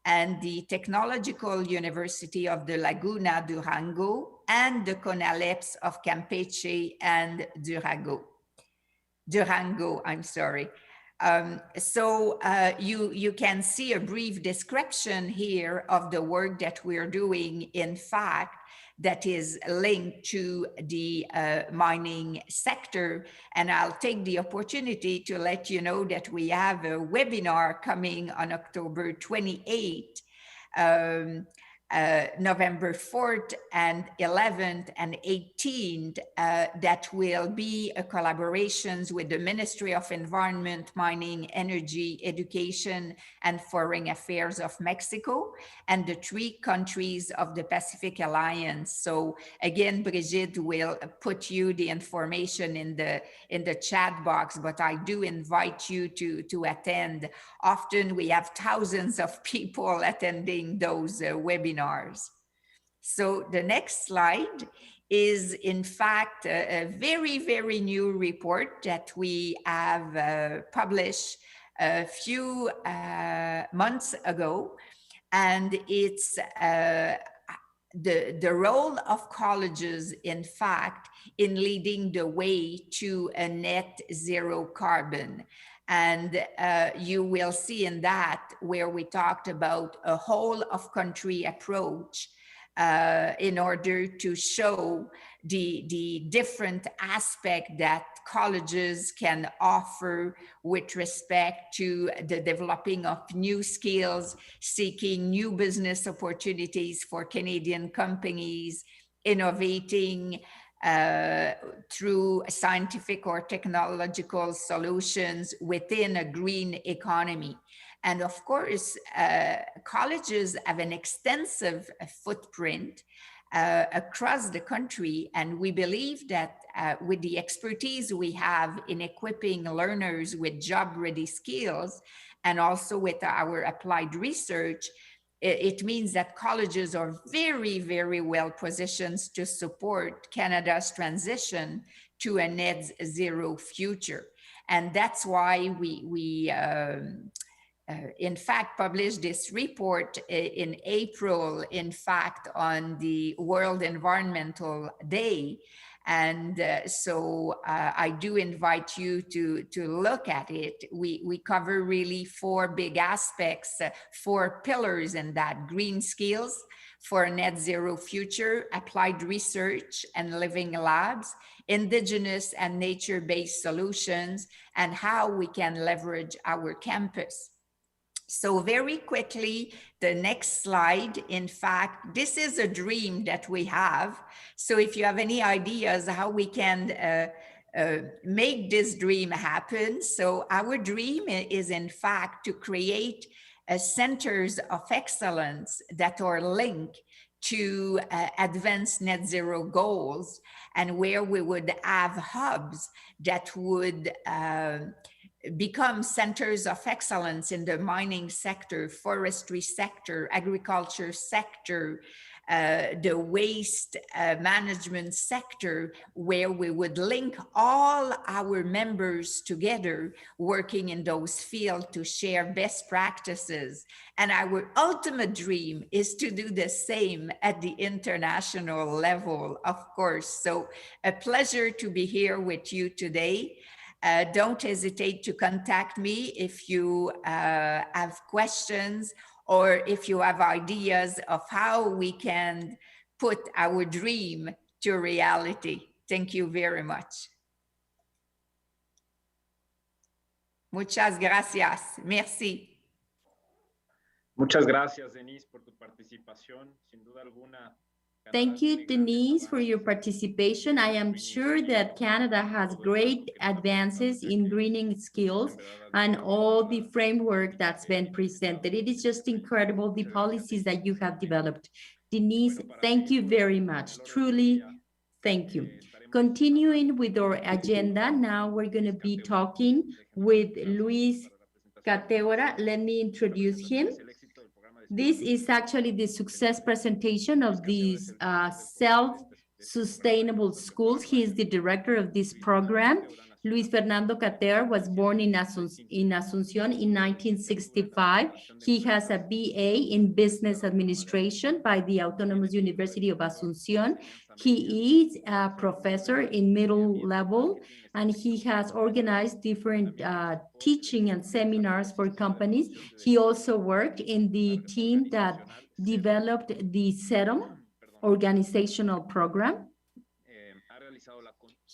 and the Technological University of the Laguna Durango and the CONALEPS of Campeche and Durango, I'm sorry. You can see a brief description here of the work that we're doing, in fact, that is linked to the mining sector. And I'll take the opportunity to let you know that we have a webinar coming on October 28th, November 4th and 11th and 18th, that will be a collaborations with the Ministry of Environment, Mining, Energy, Education, and Foreign Affairs of Mexico, and the 3 countries of the Pacific Alliance. So again, Brigitte will put you the information in the chat box, but I do invite you to attend. Often we have thousands of people attending those webinars. So the next slide is, in fact, a very, very new report that we have published a few months ago. And it's the role of colleges, in fact, in leading the way to a net zero carbon. And you will see in that where we talked about a whole of country approach in order to show the different aspect that colleges can offer with respect to the developing of new skills, seeking new business opportunities for Canadian companies, innovating through scientific or technological solutions within a green economy. And of course, colleges have an extensive footprint across the country. And we believe that with the expertise we have in equipping learners with job-ready skills, and also with our applied research, it means that colleges are very, very well positioned to support Canada's transition to a net zero future. And that's why we in fact, published this report in April, in fact, on the World Environmental Day. And so I do invite you to look at it. We cover really 4 big aspects, 4 pillars in that: green skills for a net zero future, applied research and living labs, indigenous and nature-based solutions, and how we can leverage our campus. So very quickly, the next slide. In fact, this is a dream that we have. So if you have any ideas how we can make this dream happen. So our dream is, in fact, to create centers of excellence that are linked to advance net zero goals, and where we would have hubs that would become centers of excellence in the mining sector, forestry sector, agriculture sector, the waste management sector, where we would link all our members together working in those fields to share best practices. And our ultimate dream is to do the same at the international level, of course. So a pleasure to be here with you today. Don't hesitate to contact me if you have questions or if you have ideas of how we can put our dream to reality. Thank you very much. Muchas gracias. Merci. Muchas gracias, Denise, por tu participación. Sin duda alguna. Thank you, Denise, for your participation. I am sure that Canada has great advances in greening skills and all the framework that's been presented. It is just incredible, the policies that you have developed. Denise, thank you very much. Truly, thank you. Continuing with our agenda, now we're going to be talking with Luis Cateora. Let me introduce him. This is actually the success presentation of these self-sustainable schools. He is the director of this program. Luis Fernando Cater was born in Asunción in 1965. He has a BA in Business Administration by the Autonomous University of Asunción. He is a professor in middle level, and he has organized different teaching and seminars for companies. He also worked in the team that developed the SETM organizational program.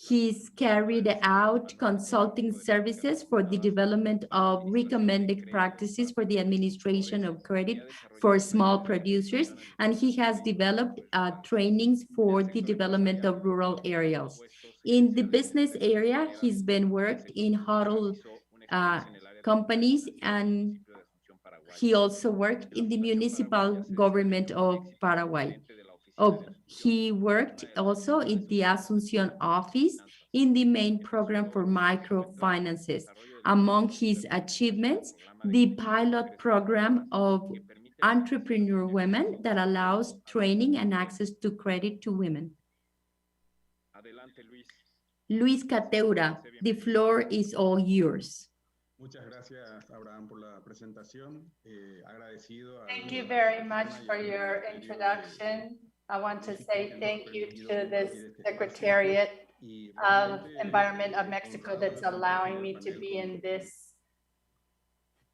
He's carried out consulting services for the development of recommended practices for the administration of credit for small producers, and he has developed trainings for the development of rural areas. In the business area, he's been worked in hotel companies, and he also worked in the municipal government of Paraguay. He worked also in the Asunción office in the main program for microfinances. Among his achievements, the pilot program of entrepreneur women that allows training and access to credit to women. Luis Cateura, the floor is all yours. Muchas gracias, Abraham, por la presentación. Thank you very much for your introduction. I want to say thank you to the Secretariat of Environment of Mexico that's allowing me to be in this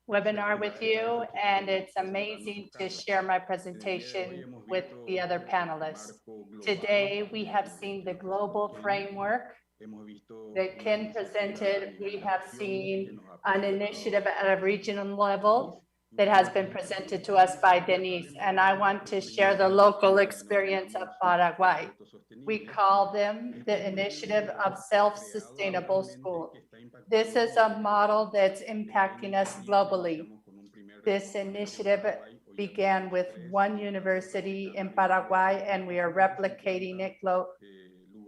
webinar with you, and it's amazing to share my presentation with the other panelists. Today, we have seen the global framework that Ken presented. We have seen an initiative at a regional level that has been presented to us by Denise, and I want to share the local experience of Paraguay. We call them the Initiative of Self-Sustainable Schools. This is a model that's impacting us globally. This initiative began with one university in Paraguay, and we are replicating it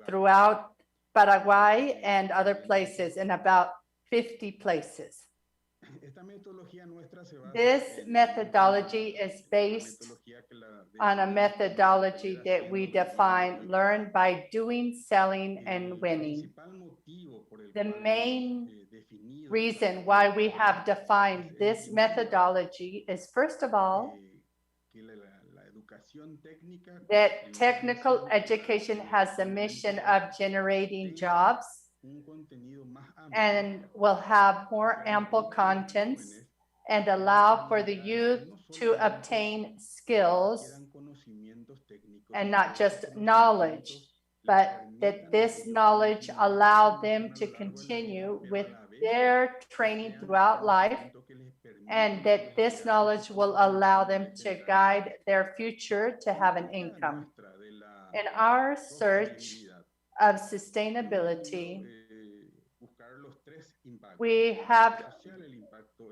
throughout Paraguay and other places, in about 50 places. This methodology is based on a methodology that we define, learn by doing, selling, and winning. The main reason why we have defined this methodology is, first of all, that technical education has the mission of generating jobs and will have more ample contents and allow for the youth to obtain skills and not just knowledge, but that this knowledge allow them to continue with their training throughout life, and that this knowledge will allow them to guide their future to have an income. In our search of sustainability, we have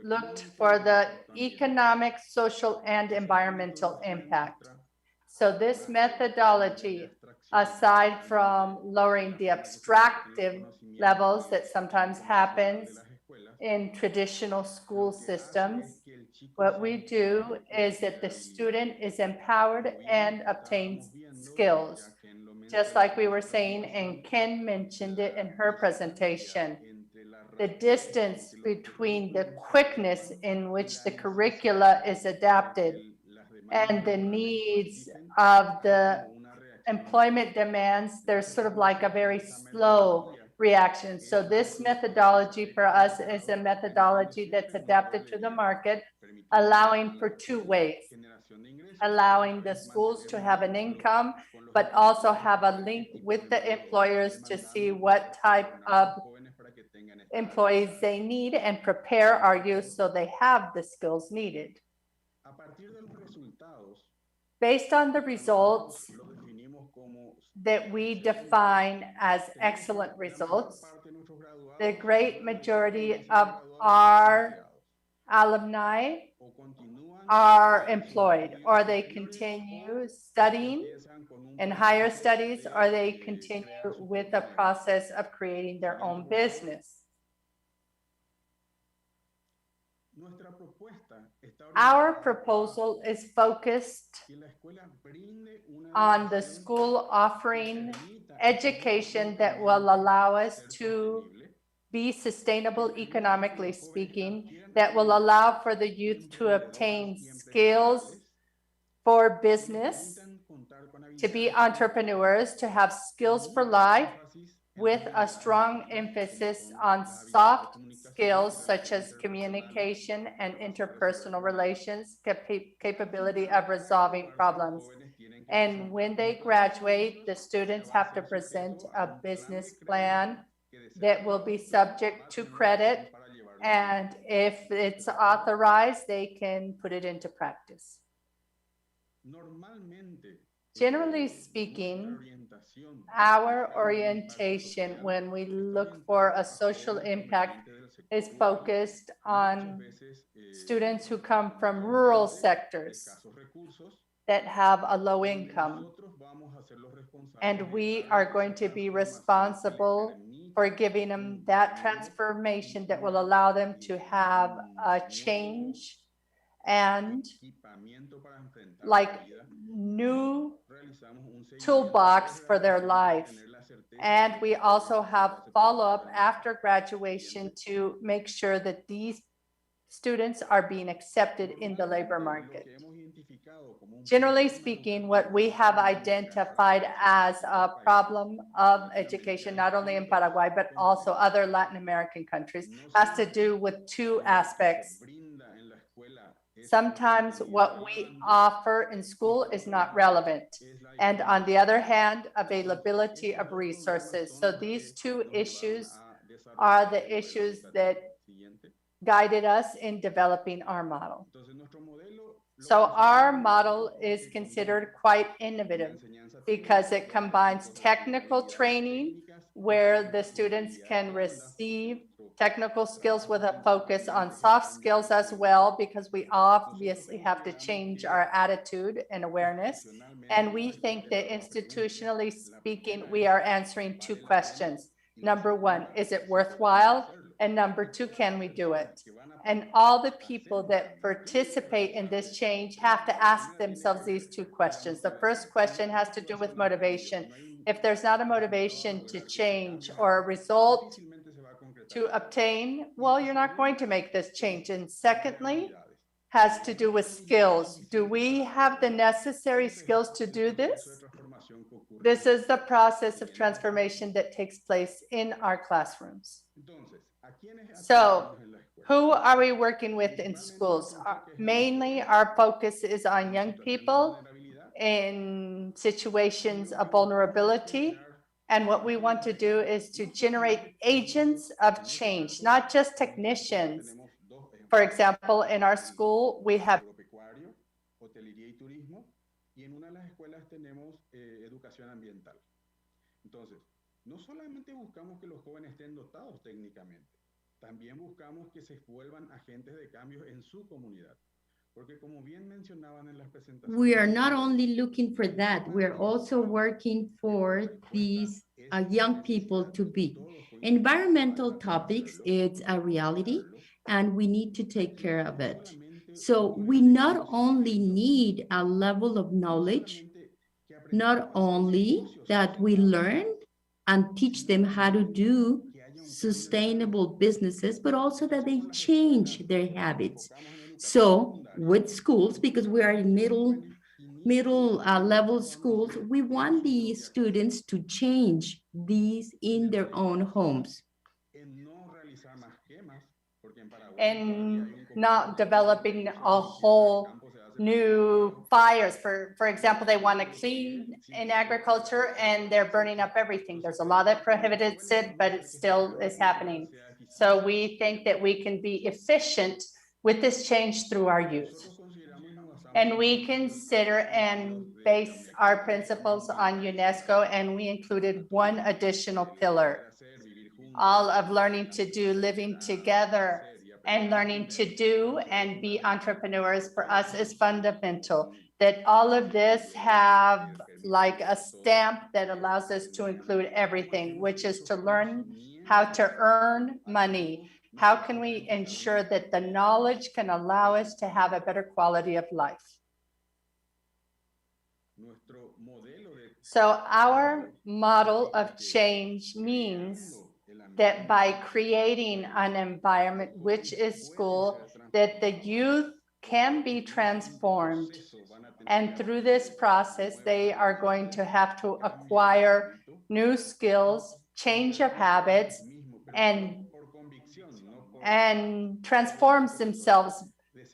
looked for the economic, social, and environmental impact. So this methodology, aside from lowering the abstractive levels that sometimes happens in traditional school systems, what we do is that the student is empowered and obtains skills. Just like we were saying, and Ken mentioned it in her presentation, the distance between the quickness in which the curricula is adapted and the needs of the employment demands, there's sort of like a very slow reaction. So this methodology for us is a methodology that's adapted to the market, allowing for two ways, allowing the schools to have an income, but also have a link with the employers to see what type of employees they need and prepare our youth so they have the skills needed. Based on the results that we define as excellent results, the great majority of our alumni are employed, or they continue studying in higher studies, or they continue with the process of creating their own business. Our proposal is focused on the school offering education that will allow us to be sustainable economically speaking, that will allow for the youth to obtain skills for business, to be entrepreneurs, to have skills for life, with a strong emphasis on soft skills such as communication and interpersonal relations, capability of resolving problems. And when they graduate, the students have to present a business plan that will be subject to credit, and if it's authorized, they can put it into practice. Generally speaking, our orientation when we look for a social impact is focused on students who come from rural sectors that have a low income. And we are going to be responsible for giving them that transformation that will allow them to have a change and like new toolbox for their life. And we also have follow-up after graduation to make sure that these students are being accepted in the labor market. Generally speaking, what we have identified as a problem of education, not only in Paraguay, but also other Latin American countries, has to do with two aspects. Sometimes what we offer in school is not relevant. And on the other hand, availability of resources. So these two issues are the issues that guided us in developing our model. So our model is considered quite innovative because it combines technical training where the students can receive technical skills with a focus on soft skills as well, because we obviously have to change our attitude and awareness. And we think that institutionally speaking, we are answering two questions. Number one, is it worthwhile? And number two, can we do it? And all the people that participate in this change have to ask themselves these two questions. The first question has to do with motivation. If there's not a motivation to change or a result to obtain, well, you're not going to make this change. And secondly, has to do with skills. Do we have the necessary skills to do this? This is the process of transformation that takes place in our classrooms. So, who are we working with in schools? Mainly, our focus is on young people in situations of vulnerability. And what we want to do is to generate agents of change, not just technicians. For example, in our school, we have hotelería y turismo, y en una de las escuelas tenemos educación ambiental. Entonces, no solamente buscamos que los jóvenes estén dotados técnicamente, también buscamos que se vuelvan agentes de cambio en su comunidad. We are not only looking for that, we're also working for these young people to be. Environmental topics, it's a reality, and we need to take care of it. So we not only need a level of knowledge, not only that we learn and teach them how to do sustainable businesses, but also that they change their habits. So with schools, because we are in middle level schools, we want the students to change these in their own homes. And not developing a whole new fires. For example, they want to clean in agriculture and they're burning up everything. There's a law that prohibits it, but it still is happening. So we think that we can be efficient with this change through our youth. And we consider and base our principles on UNESCO, and we included one additional pillar, all of learning to do, living together, and learning to do and be entrepreneurs for us is fundamental. That all of this have like a stamp that allows us to include everything, which is to learn how to earn money. How can we ensure that the knowledge can allow us to have a better quality of life? So our model of change means that by creating an environment, which is school, that the youth can be transformed. And through this process, they are going to have to acquire new skills, change of habits, and transforms themselves,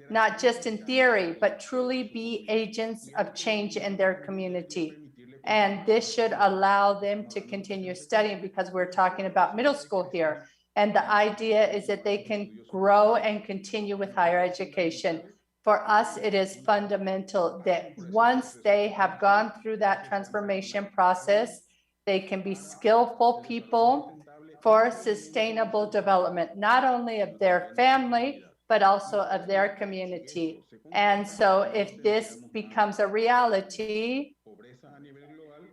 not just in theory, but truly be agents of change in their community. And this should allow them to continue studying, because we're talking about middle school here. And the idea is that they can grow and continue with higher education. For us, it is fundamental that once they have gone through that transformation process, they can be skillful people for sustainable development, not only of their family, but also of their community. And so if this becomes a reality,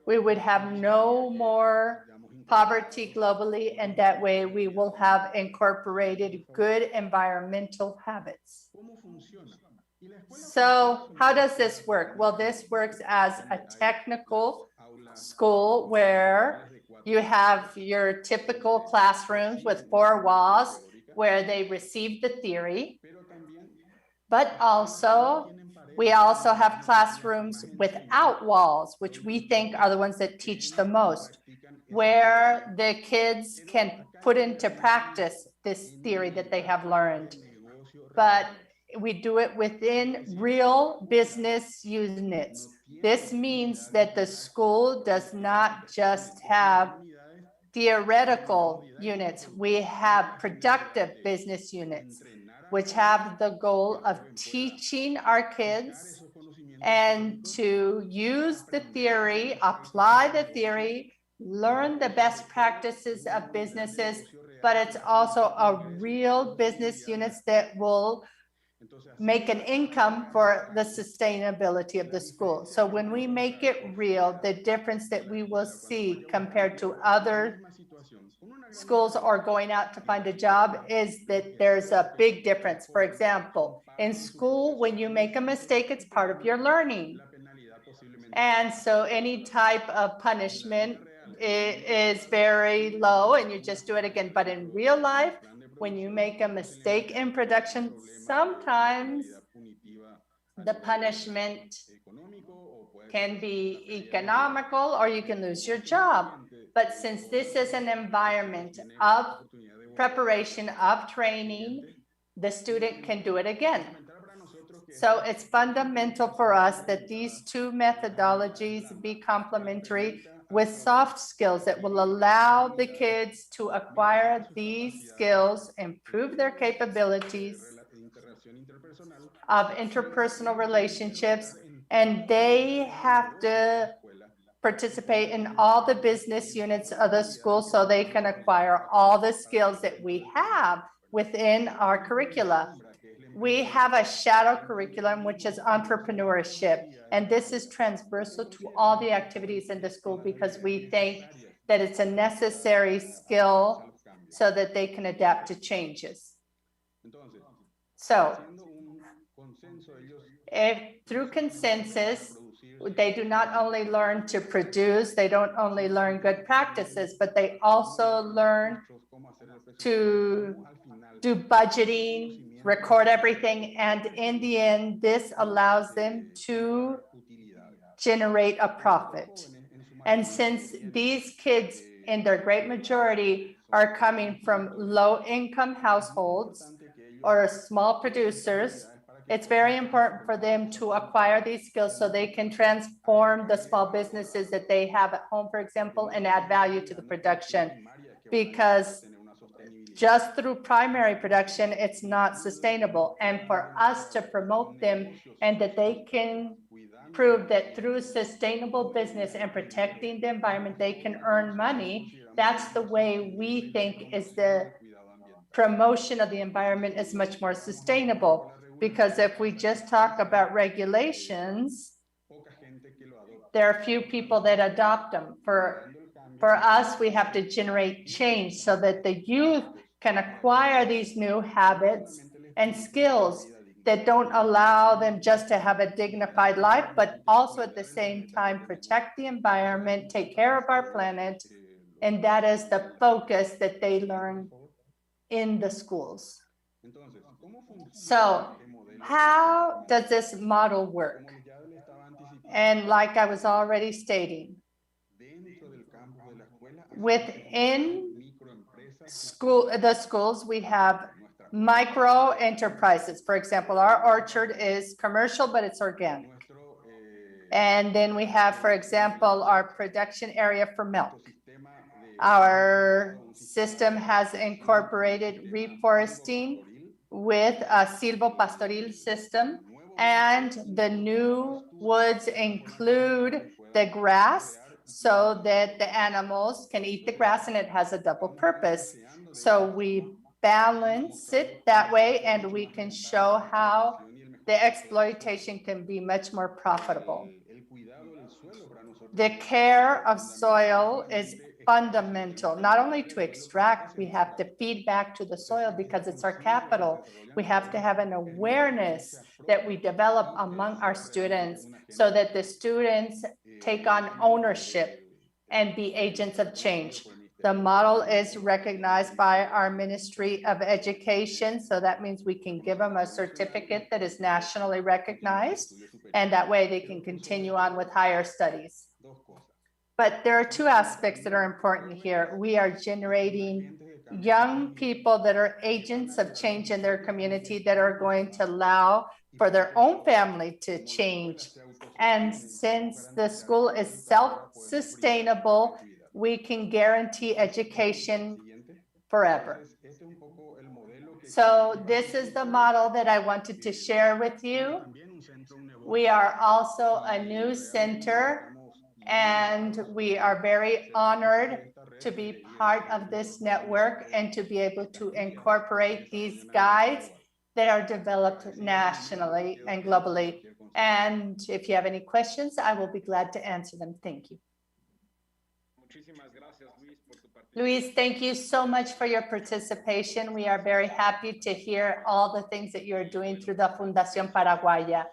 we would have no more poverty globally, and that way we will have incorporated good environmental habits. So how does this work? Well, this works as a technical school where you have your typical classrooms with 4 walls where they receive the theory, but also we also have classrooms without walls, which we think are the ones that teach the most, where the kids can put into practice this theory that they have learned. But we do it within real business units. This means that the school does not just have theoretical units. We have productive business units, which have the goal of teaching our kids and to use the theory, apply the theory, learn the best practices of businesses, but it's also a real business units that will make an income for the sustainability of the school. So when we make it real, the difference that we will see compared to other schools or going out to find a job is that there's a big difference. For example, in school, when you make a mistake, it's part of your learning. And so any type of punishment is very low and you just do it again. But in real life, when you make a mistake in production, sometimes the punishment can be economical or you can lose your job. But since this is an environment of preparation, of training, the student can do it again. So it's fundamental for us that these two methodologies be complementary with soft skills that will allow the kids to acquire these skills, improve their capabilities of interpersonal relationships, and they have to participate in all the business units of the school so they can acquire all the skills that we have within our curricula. we have a shadow curriculum, which is entrepreneurship. And this is transversal to all the activities in the school because we think that it's a necessary skill so that they can adapt to changes. So, if through consensus, they do not only learn to produce, they don't only learn good practices, but they also learn to do budgeting, record everything, and in the end, this allows them to generate a profit. And since these kids, in their great majority, are coming from low-income households or small producers, it's very important for them to acquire these skills so they can transform the small businesses that they have at home, for example, and add value to the production. Because just through primary production, it's not sustainable. And for us to promote them and that they can prove that through sustainable business and protecting the environment, they can earn money, that's the way we think is the promotion of the environment is much more sustainable. Because if we just talk about regulations, there are few people that adopt them. For us, we have to generate change so that the youth can acquire these new habits and skills that don't allow them just to have a dignified life, but also at the same time protect the environment, take care of our planet, and that is the focus that they learn in the schools. So, how does this model work? And like I was already stating, within the schools, we have micro enterprises. For example, our orchard is commercial, but it's organic. And then we have, for example, our production area for milk. Our system has incorporated reforesting with a silvopastoril system, and the new woods include the grass so that the animals can eat the grass, and it has a double purpose. So we balance it that way, and we can show how the exploitation can be much more profitable. The care of soil is fundamental, not only to extract, we have to feed back to the soil because it's our capital. We have to have an awareness that we develop among our students so that the students take on ownership and be agents of change. The model is recognized by our Ministry of Education, so that means we can give them a certificate that is nationally recognized, and that way they can continue on with higher studies. But there are two aspects that are important here. We are generating young people that are agents of change in their community that are going to allow for their own family to change. And since the school is self-sustainable, we can guarantee education forever. So this is the model that I wanted to share with you. We are also a new center, and we are very honored to be part of this network and to be able to incorporate these guides that are developed nationally and globally. And if you have any questions, I will be glad to answer them. Thank you. Luis, thank you so much for your participation. We are very happy to hear all the things that you're doing through the Fundación Paraguaya.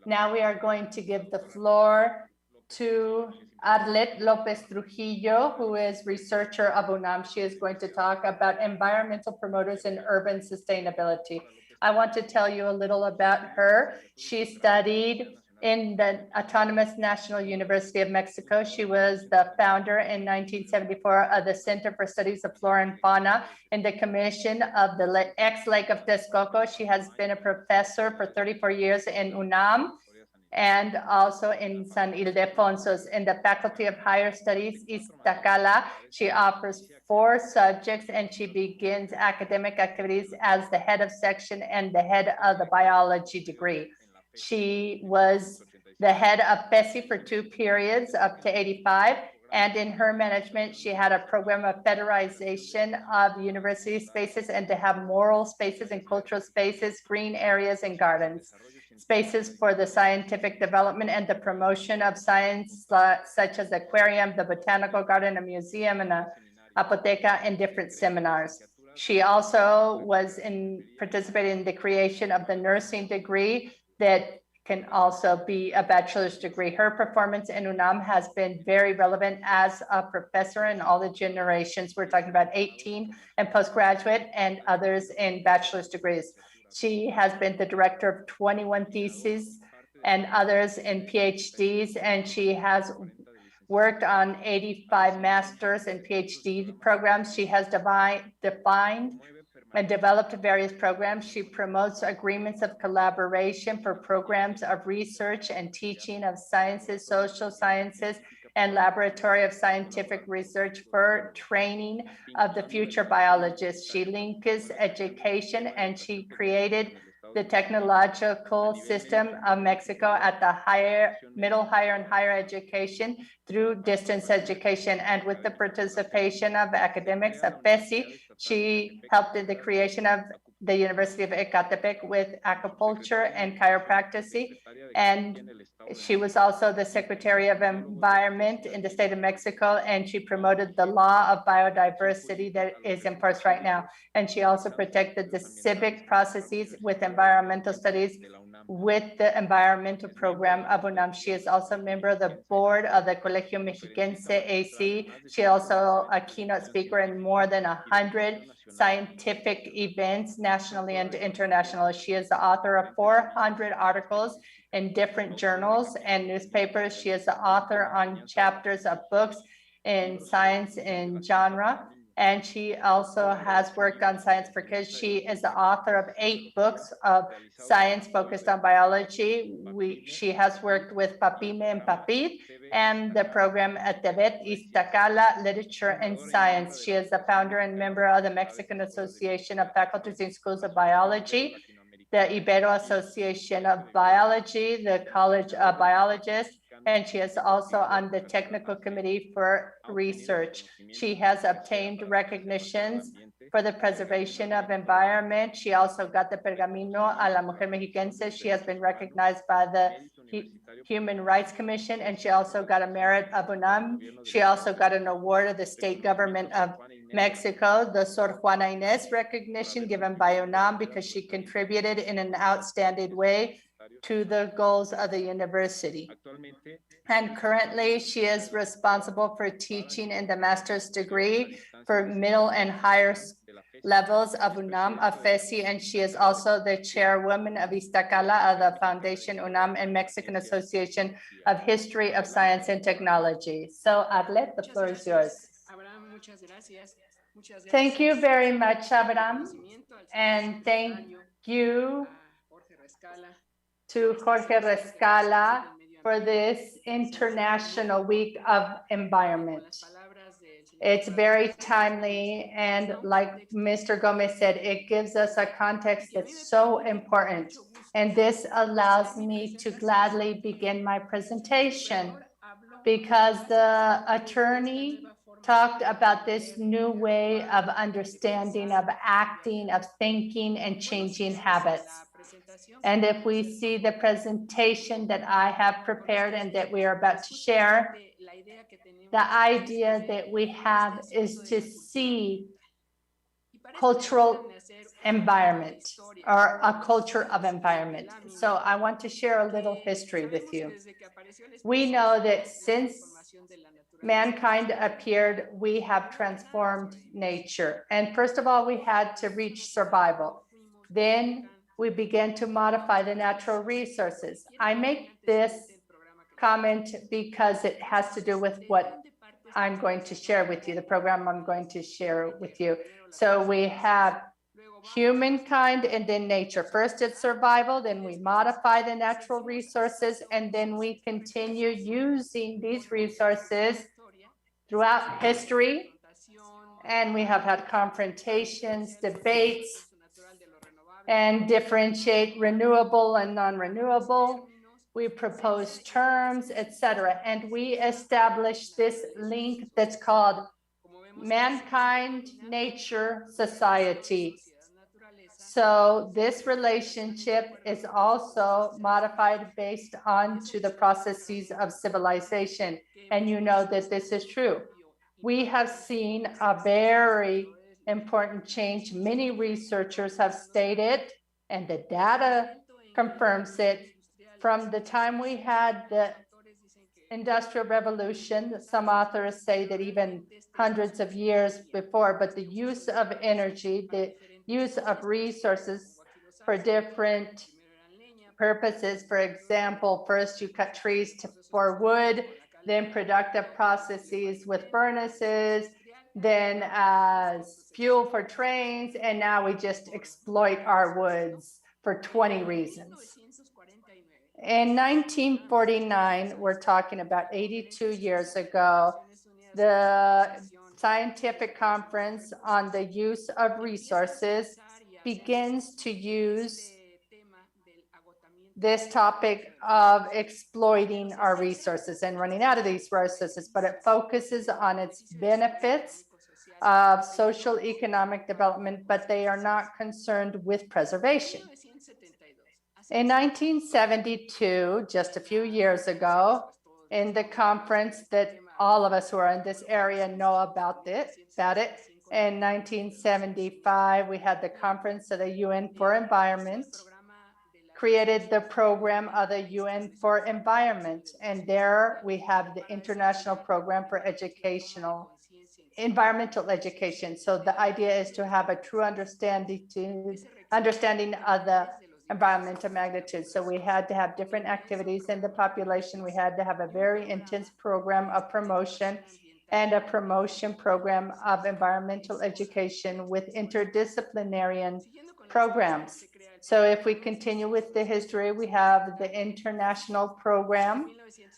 Now we are going to give the floor to Arlet Lopez Trujillo, who is researcher of UNAM. She is going to talk about environmental promoters in urban sustainability. I want to tell you a little about her. She studied in the Autonomous National University of Mexico. She was the founder in 1974 of the Center for Studies of Flora and Fauna in the commission of the ex-Lake of Texcoco. She has been a professor for 34 years in UNAM and also in San Ildefonso's. In the Faculty of Higher Studies, Iztacala, she offers 4 subjects, and she begins academic activities as the head of section and the head of the biology degree. She was the head of PESI for 2 periods up to 85. And in her management, she had a program of federalization of university spaces and to have moral spaces and cultural spaces, green areas and gardens, spaces for the scientific development and the promotion of science, such as the aquarium, the botanical garden, a museum, and a apoteca, and different seminars. She also participated in the creation of the nursing degree that can also be a bachelor's degree. Her performance in UNAM has been very relevant as a professor in all the generations. We're talking about 18 and postgraduate and others in bachelor's degrees. She has been the director of 21 theses and others in PhDs, and she has worked on 85 master's and PhD programs. She has defined and developed various programs. She promotes agreements of collaboration for programs of research and teaching of sciences, social sciences, and laboratory of scientific research for training of the future biologists. She links education, and she created the technological system of Mexico at the middle, higher, and higher education through distance education. And with the participation of academics of PESI, she helped in the creation of the University of Ecatepec with acupuncture and chiropractic. And she was also the Secretary of Environment in the state of Mexico, and she promoted the law of biodiversity that is in force right now. And she also protected the civic processes with environmental studies with the environmental program of UNAM. She is also a member of the board of the Colegio Mexiquense AC. She also a keynote speaker in more than 100 scientific events nationally and internationally. She is the author of 400 articles in different journals and newspapers. She is the author on chapters of books in science and genre. And she also has worked on science because she is the author of 8 books of science focused on biology. She has worked with Papime and Papid and the program at Tebet, Iztacala, Literature and Science. She is the founder and member of the Mexican Association of Faculties and Schools of Biology, the Ibero Association of Biology, the College of Biologists, and she is also on the technical committee for research. She has obtained recognitions for the preservation of environment. She also got the Pergamino a la Mujer Mexiquense. She has been recognized by the Human Rights Commission, and she also got a merit of UNAM. She also got an award of the state government of Mexico, the Sor Juana Inés recognition given by UNAM because she contributed in an outstanding way to the goals of the university. And currently she is responsible for teaching in the master's degree for middle and higher levels of UNAM, of FESI, and she is also the chairwoman of Iztacala of the Foundation UNAM and Mexican Association of History of Science and Technology. So Arlet, the floor is yours. Thank you very much, Abraham, and thank you to Jorge Rescala for this International Week of Environment. It's very timely, and like Mr. Gomez said, it gives us a context that's so important. And this allows me to gladly begin my presentation because the attorney talked about this new way of understanding, of acting, of thinking, and changing habits. And if we see the presentation that I have prepared and that we are about to share, the idea that we have is to see cultural environment or a culture of environment. So I want to share a little history with you. We know that since mankind appeared, we have transformed nature. And first of all, we had to reach survival. Then we began to modify the natural resources. I make this comment because it has to do with what I'm going to share with you, the program I'm going to share with you. So we have humankind and then nature. First it's survival, then we modify the natural resources, and then we continue using these resources throughout history. And we have had confrontations, debates, and differentiate renewable and non-renewable. we propose terms, etc. And we establish this link that's called mankind, nature, society. So this relationship is also modified based on to the processes of civilization. And you know that this is true. We have seen a very important change. Many researchers have stated, and the data confirms it, from the time we had the Industrial Revolution, some authors say that even hundreds of years before, but the use of energy, the use of resources for different purposes. For example, first you cut trees for wood, then productive processes with furnaces, then as fuel for trains, and now we just exploit our woods for 20 reasons. In 1949, we're talking about 82 years ago, the Scientific Conference on the Use of Resources begins to use this topic of exploiting our resources and running out of these resources, but it focuses on its benefits of social economic development, but they are not concerned with preservation. In 1972, just a few years ago, in the conference that all of us who are in this area know about it. In 1975, we had the Conference of the UN for Environment, created the program of the UN for Environment, and there we have the International Program for Environmental Education. So the idea is to have a true understanding of the environmental magnitude. So we had to have different activities in the population. We had to have a very intense program of promotion and a promotion program of environmental education with interdisciplinary programs. So if we continue with the history, we have the International Program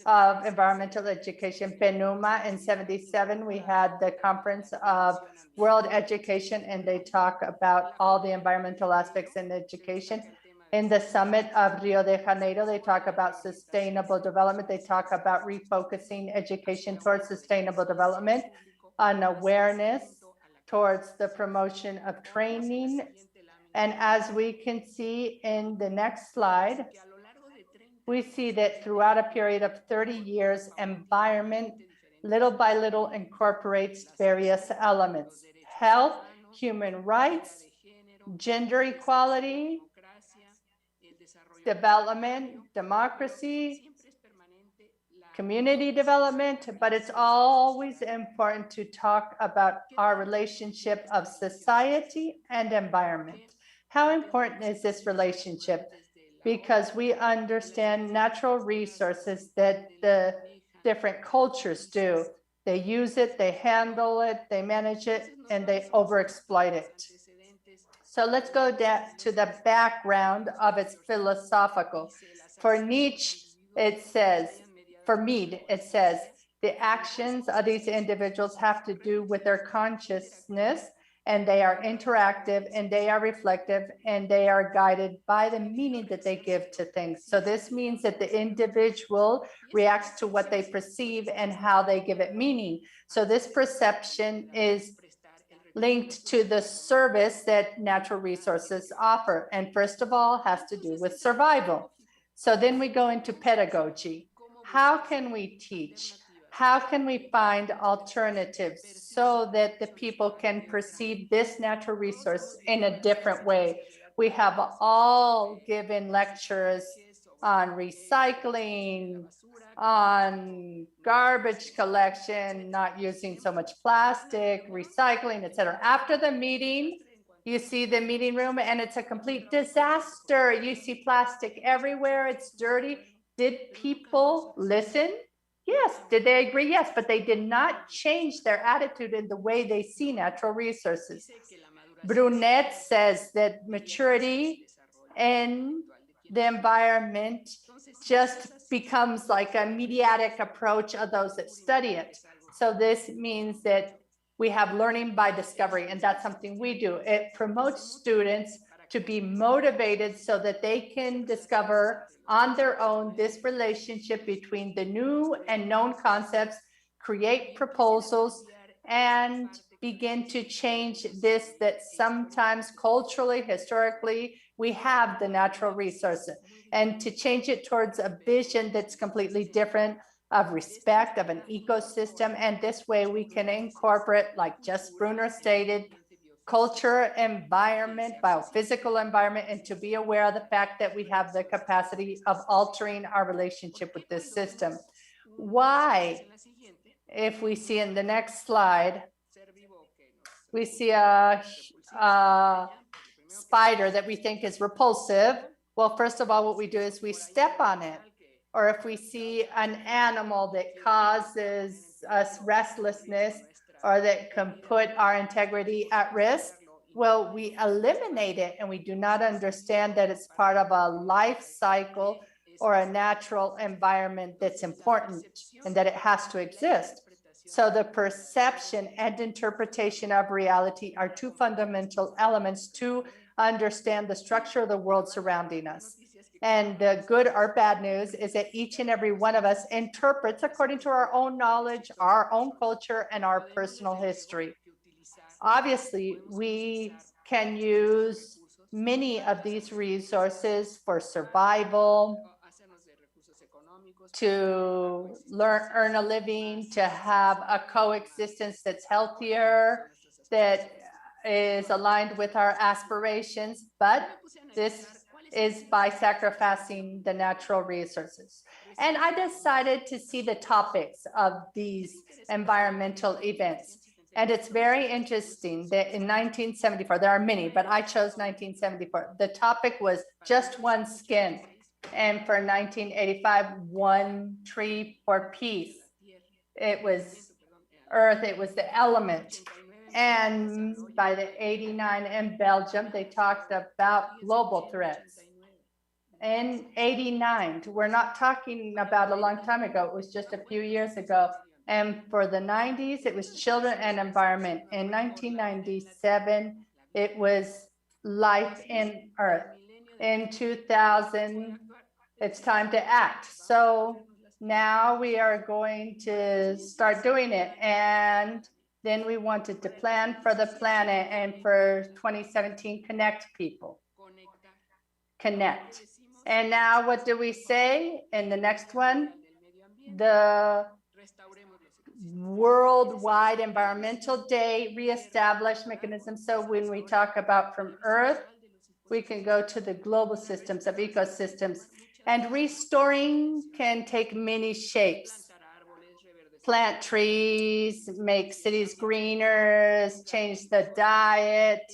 of Environmental Education, PENUMA. In 77, we had the Conference of World Education, and they talk about all the environmental aspects in education. In the summit of Rio de Janeiro, they talk about sustainable development. They talk about refocusing education towards sustainable development, on awareness towards the promotion of training. And as we can see in the next slide, we see that throughout a period of 30 years, environment little by little incorporates various elements: health, human rights, gender equality, development, democracy, community development, but it's always important to talk about our relationship of society and environment. How important is this relationship? Because we understand natural resources that the different cultures do. They use it, they handle it, they manage it, and they overexploit it. So let's go to the background of its philosophical. For Nietzsche, it says, for Mead, it says, the actions of these individuals have to do with their consciousness, and they are interactive, and they are reflective, and they are guided by the meaning that they give to things. So this means that the individual reacts to what they perceive and how they give it meaning. So this perception is linked to the service that natural resources offer. And first of all, has to do with survival. So then we go into pedagogy. How can we teach? How can we find alternatives so that the people can perceive this natural resource in a different way? We have all given lectures on recycling, on garbage collection, not using so much plastic, recycling, etc. After the meeting, you see the meeting room and it's a complete disaster. You see plastic everywhere, it's dirty. Did people listen? Yes. Did they agree? Yes, but they did not change their attitude in the way they see natural resources. Brunet says that maturity in the environment just becomes like a mediatic approach of those that study it. So this means that we have learning by discovery, and that's something we do. It promotes students to be motivated so that they can discover on their own this relationship between the new and known concepts, create proposals, and begin to change this, that sometimes culturally, historically, we have the natural resources, and to change it towards a vision that's completely different of respect of an ecosystem. And this way we can incorporate, like just Bruner stated, culture, environment, biophysical environment, and to be aware of the fact that we have the capacity of altering our relationship with this system. Why? If we see in the next slide, we see a spider that we think is repulsive. Well, first of all, what we do is we step on it. Or if we see an animal that causes us restlessness or that can put our integrity at risk, well, we eliminate it, and we do not understand that it's part of a life cycle or a natural environment that's important and that it has to exist. So the perception and interpretation of reality are two fundamental elements to understand the structure of the world surrounding us. And the good or bad news is that each and every one of us interprets according to our own knowledge, our own culture, and our personal history. Obviously, we can use many of these resources for survival, to earn a living, to have a coexistence that's healthier, that is aligned with our aspirations, but this is by sacrificing the natural resources. And I decided to see the topics of these environmental events. And it's very interesting that in 1974, there are many, but I chose 1974. The topic was just one skin. And for 1985, one tree for peace. It was earth, it was the element. And by the 89 in Belgium, they talked about global threats. In 89, we're not talking about a long time ago, it was just a few years ago. And for the 90s, it was children and environment. In 1997, it was life in earth. In 2000, it's time to act. So now we are going to start doing it. And then we wanted to plan for the planet, and for 2017, connect people. Connect. And now what do we say in the next one? The Worldwide Environmental Day, reestablish mechanisms. So when we talk about from Earth, we can go to the global systems of ecosystems. And restoring can take many shapes. Plant trees, make cities greener, change the diet.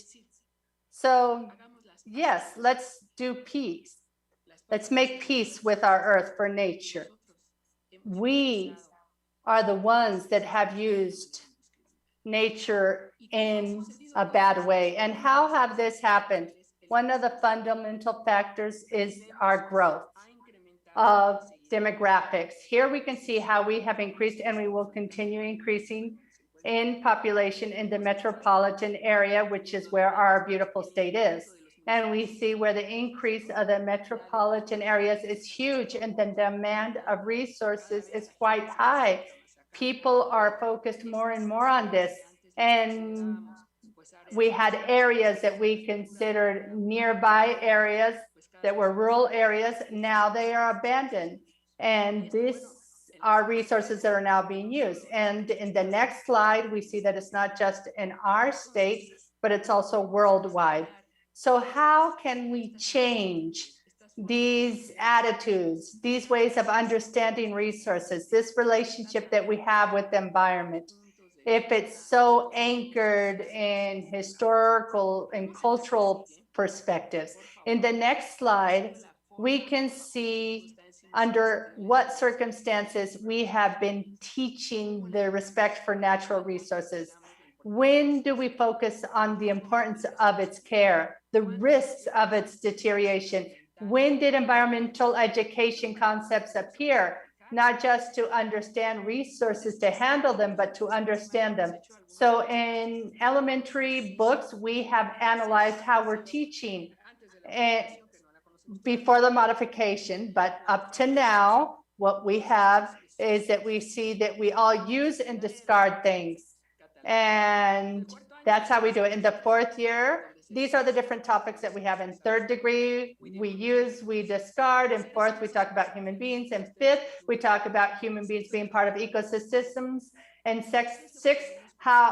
So yes, let's do peace. Let's make peace with our earth for nature. We are the ones that have used nature in a bad way. And how have this happened? One of the fundamental factors is our growth of demographics. Here we can see how we have increased, and we will continue increasing in population in the metropolitan area, which is where our beautiful state is. And we see where the increase of the metropolitan areas is huge, and the demand of resources is quite high. People are focused more and more on this. And we had areas that we considered nearby areas that were rural areas. Now they are abandoned. And these are resources that are now being used. And in the next slide, we see that it's not just in our state, but it's also worldwide. So how can we change these attitudes, these ways of understanding resources, this relationship that we have with the environment? If it's so anchored in historical and cultural perspectives. In the next slide, we can see under what circumstances we have been teaching the respect for natural resources. When do we focus on the importance of its care, the risks of its deterioration? When did environmental education concepts appear? Not just to understand resources to handle them, but to understand them. So in elementary books, we have analyzed how we're teaching. And before the modification, but up to now, what we have is that we see that we all use and discard things. And that's how we do it. In the fourth year, these are the different topics that we have. In third degree, we use, we discard. In fourth, we talk about human beings. In fifth, we talk about human beings being part of ecosystems. And sixth,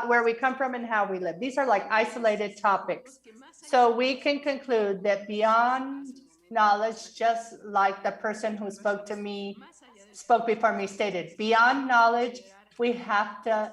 where we come from and how we live. These are like isolated topics. So we can conclude that beyond knowledge, just like the person who spoke before me stated, beyond knowledge, we have to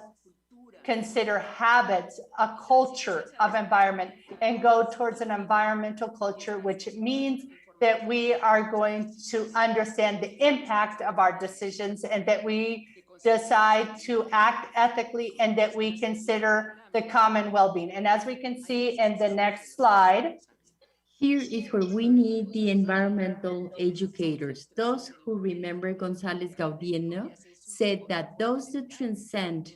consider habits, a culture of environment, and go towards an environmental culture, which means that we are going to understand the impact of our decisions and that we decide to act ethically and that we consider the common well-being. And as we can see in the next slide, here is where we need the environmental educators. Those who remember González Gaudiano said that those that transcend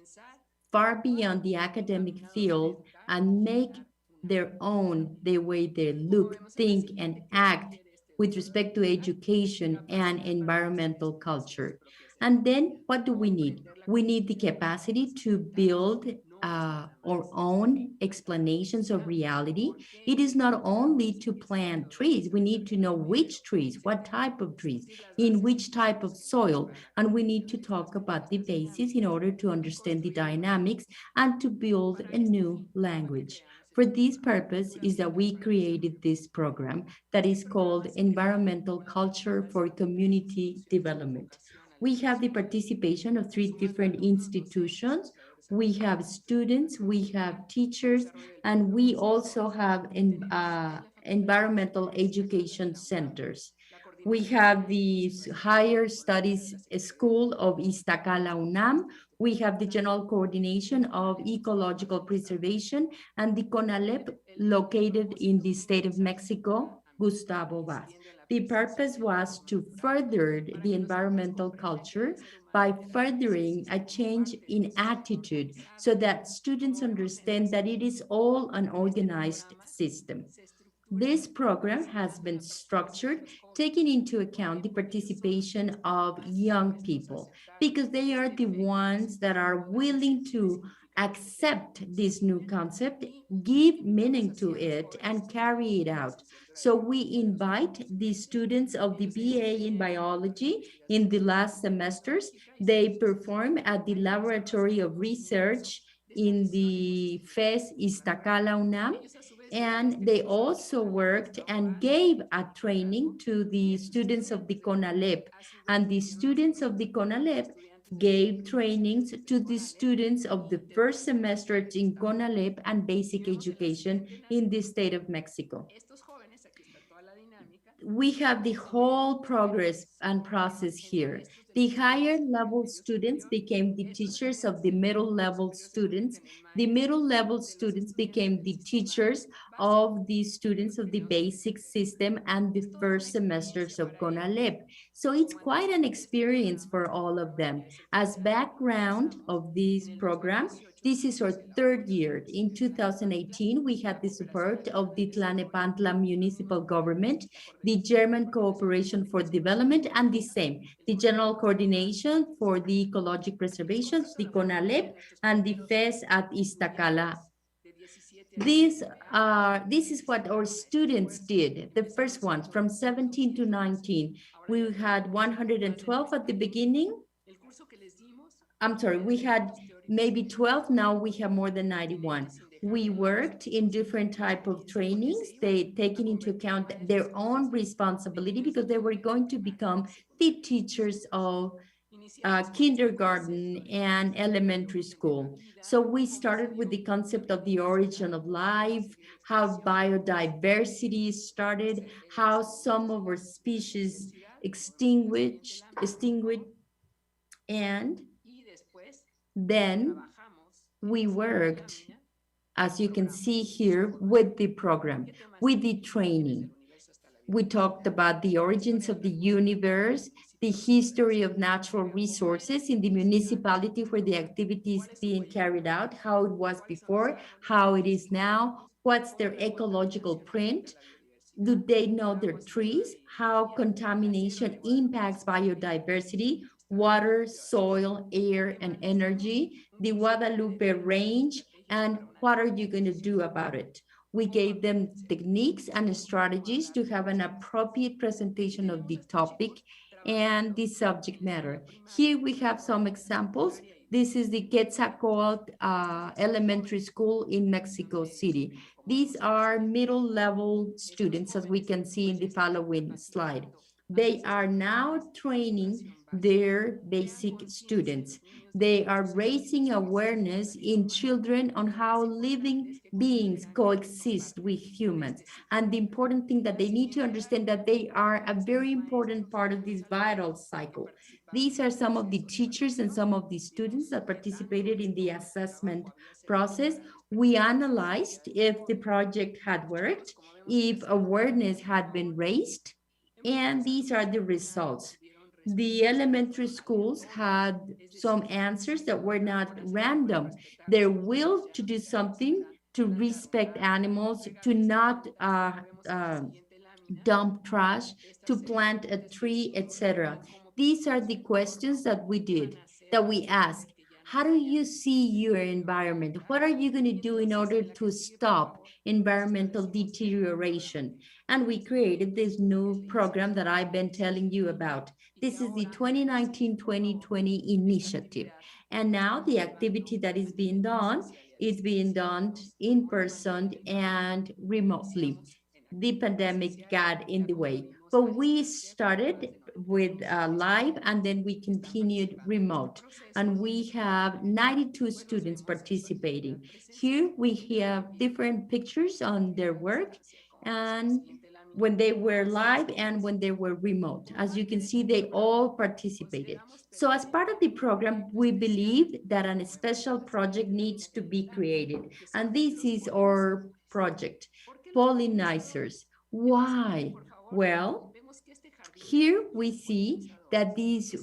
far beyond the academic field and make their own the way they look, think, and act with respect to education and environmental culture. And then what do we need? We need the capacity to build our own explanations of reality. It is not only to plant trees. We need to know which trees, what type of trees, in which type of soil, and we need to talk about the basis in order to understand the dynamics and to build a new language. For this purpose is that we created this program that is called Environmental Culture for Community Development. We have the participation of 3 different institutions. We have students, we have teachers, and we also have environmental education centers. We have the Higher Studies School of Iztacala UNAM. We have the General Coordination of Ecological Preservation and the CONALEP located in the state of Mexico, Gustavo Vaz. The purpose was to further the environmental culture by furthering a change in attitude so that students understand that it is all an organized system. This program has been structured, taking into account the participation of young people, because they are the ones that are willing to accept this new concept, give meaning to it, and carry it out. So we invite the students of the BA in biology in the last semesters. They perform at the Laboratory of Research in the FES Iztacala UNAM, and they also worked and gave a training to the students of the CONALEP, and the students of the CONALEP gave trainings to the students of the first semester in CONALEP and basic education in the state of Mexico. We have the whole progress and process here. The higher level students became the teachers of the middle level students. The middle level students became the teachers of the students of the basic system and the first semesters of CONALEP. So it's quite an experience for all of them. As background of this program, this is our 3rd year. In 2018, we had the support of the Tlalnepantla municipal government, the German Cooperation for Development, and the same, the General Coordination for the Ecologic Preservation, the CONALEP, and the FES at Iztacala. This is what our students did, the first ones, from 17 to 19. We had 112 at the beginning. I'm sorry, we had maybe 12, now we have more than 91. We worked in different type of trainings, they taking into account their own responsibility because they were going to become the teachers of kindergarten and elementary school. So we started with the concept of the origin of life, how biodiversity started, how some of our species extinguished, and then we worked, as you can see here, with the program, with the training. We talked about the origins of the universe, the history of natural resources in the municipality where the activity is being carried out, how it was before, how it is now, what's their ecological print, Do they know their trees? How contamination impacts biodiversity, water, soil, air, and energy, the Guadalupe Range, and what are you going to do about it? We gave them techniques and strategies to have an appropriate presentation of the topic and the subject matter. Here we have some examples. This is the Quetzalcoatl Elementary School in Mexico City. These are middle level students, as we can see in the following slide. They are now training their basic students. They are raising awareness in children on how living beings coexist with humans. And the important thing that they need to understand that they are a very important part of this vital cycle. These are some of the teachers and some of the students that participated in the assessment process. We analyzed if the project had worked, if awareness had been raised, and these are the results. The elementary schools had some answers that were not random. Their will to do something, to respect animals, to not dump trash, to plant a tree, etc. These are the questions that we did, that we asked. How do you see your environment? What are you going to do in order to stop environmental deterioration? And we created this new program that I've been telling you about. This is the 2019-2020 initiative. And now the activity that is being done in person and remotely. The pandemic got in the way. But we started with live and then we continued remote. And we have 92 students participating. Here we have different pictures on their work and when they were live and when they were remote. As you can see, they all participated. So as part of the program, we believe that a special project needs to be created. And this is our project, pollinizers. Why? Well, here we see that this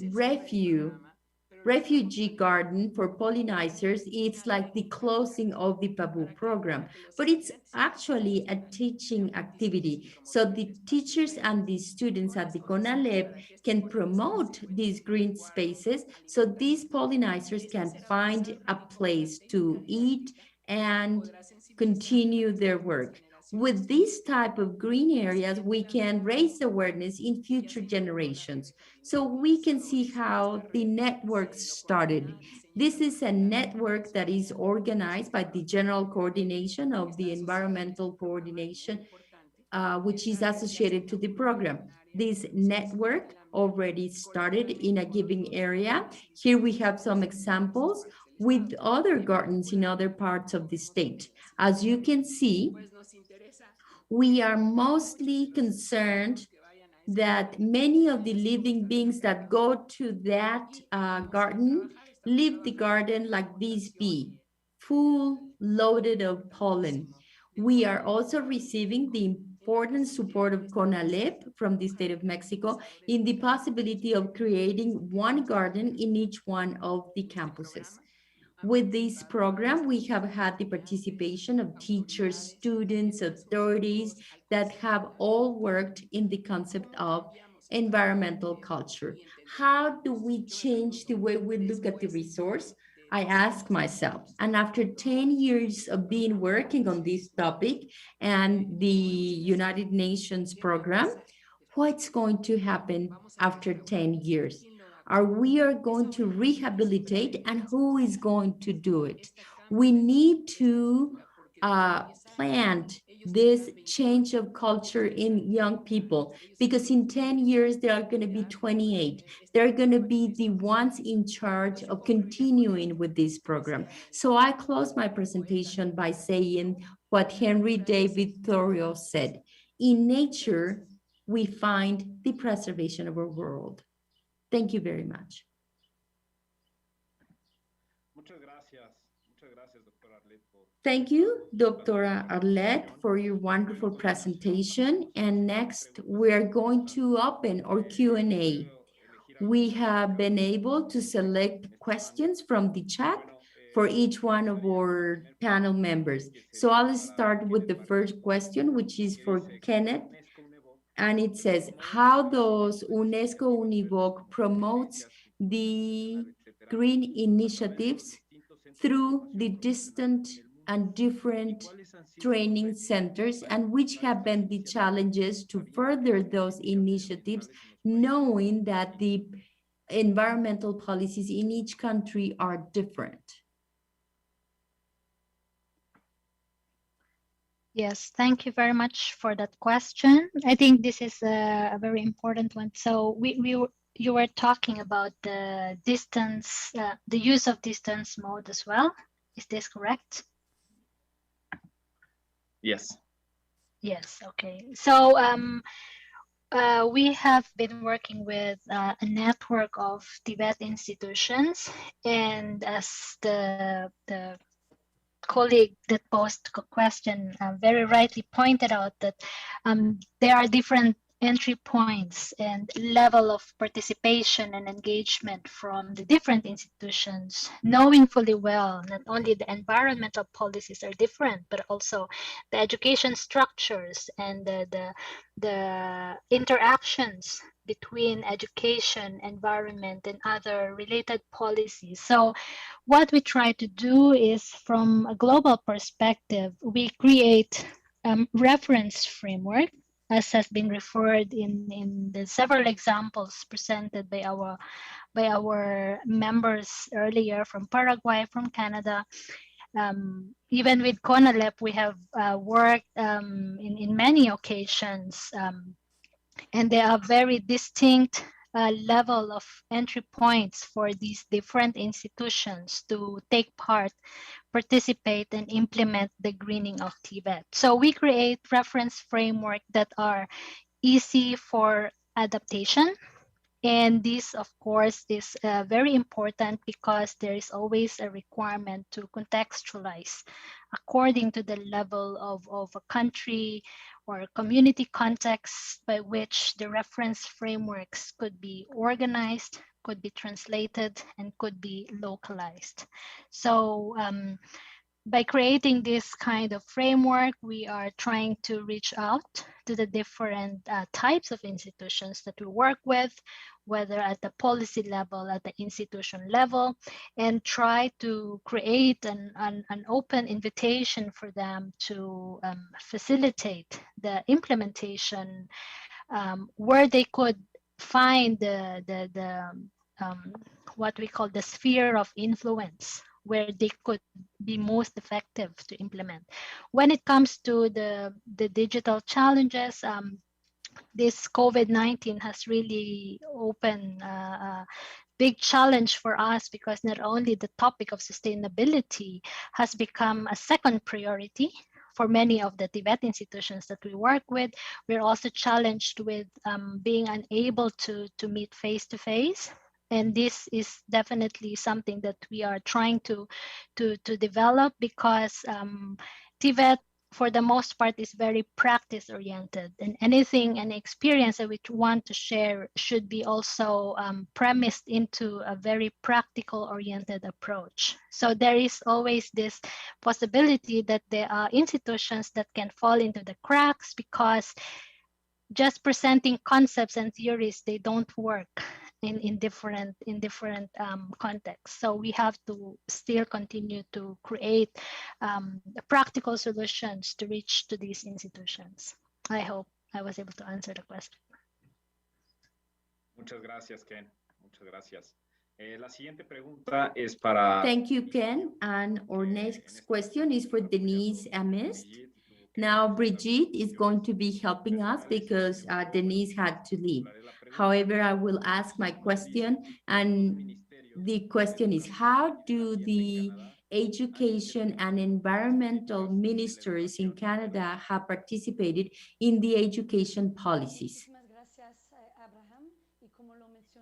refugee garden for pollinizers, it's like the closing of the PABU program, but it's actually a teaching activity. So the teachers and the students at the CONALEP can promote these green spaces so these pollinizers can find a place to eat and continue their work. With this type of green areas, we can raise awareness in future generations. So we can see how the network started. This is a network that is organized by the General Coordination of the Environmental Coordination, which is associated to the program. This network already started in a given area. Here we have some examples with other gardens in other parts of the state. As you can see, we are mostly concerned that many of the living beings that go to that garden leave the garden like this bee, full loaded of pollen. We are also receiving the important support of CONALEP from the state of Mexico in the possibility of creating one garden in each one of the campuses. With this program, we have had the participation of teachers, students, authorities that have all worked in the concept of environmental culture. How do we change the way we look at the resource? I ask myself, and after 10 years of being working on this topic and the United Nations program, what's going to happen after 10 years? Are we going to rehabilitate and who is going to do it? We need to plant this change of culture in young people because in 10 years they are going to be 28. They're going to be the ones in charge of continuing with this program. So I close my presentation by saying what Henry David Thoreau said: in nature we find the preservation of our world. Thank you very much. Thank you, Dr. Arlette, for your wonderful presentation. And next, we're going to open our Q&A. We have been able to select questions from the chat for each one of our panel members. So I'll start with the first question, which is for Kenneth And it says, how does UNESCO Univoc promotes the green initiatives through the distant and different training centers, and which have been the challenges to further those initiatives, knowing that the environmental policies in each country are different? Yes, thank you very much for that question. I think this is a very important one. So you were talking about the distance, the use of distance mode as well. Is this correct? Yes. Yes, okay. So we have been working with a network of Tibet institutions, and as the colleague that posed the question very rightly pointed out, that there are different entry points and level of participation and engagement from the different institutions, knowing fully well not only the environmental policies are different, but also the education structures and the interactions between education, environment, and other related policies. So what we try to do is, from a global perspective, we create reference framework, as has been referred in the several examples presented by our members earlier from Paraguay, from Canada. Even with CONALEP, we have worked in many occasions, and there are very distinct level of entry points for these different institutions to take part, participate, and implement the greening of Tibet. So we create reference framework that are easy for adaptation. And this, of course, is very important because there is always a requirement to contextualize according to the level of a country or community context by which the reference frameworks could be organized, could be translated, and could be localized. So by creating this kind of framework, we are trying to reach out to the different types of institutions that we work with, whether at the policy level, at the institution level, and try to create an open invitation for them to facilitate the implementation where they could find what we call the sphere of influence, where they could be most effective to implement. When it comes to the digital challenges, this COVID-19 has really opened a big challenge for us, because not only the topic of sustainability has become a second priority for many of the Tibet institutions that we work with, we're also challenged with being unable to meet face to face. And this is definitely something that we are trying to develop, because Tibet, for the most part, is very practice oriented, and anything and experience that we want to share should be also premised into a very practical oriented approach. So there is always this possibility that there are institutions that can fall into the cracks, because just presenting concepts and theories, they don't work in different contexts. So we have to still continue to create practical solutions to reach to these institutions. I hope I was able to answer the question. Muchas gracias, Ken. Muchas gracias. La siguiente pregunta es para... Thank you, Ken. And our next question is for Denise Amist. Now, Brigitte is going to be helping us because Denise had to leave. However, I will ask my question, and the question is, how do the education and environmental ministers in Canada have participated in the education policies?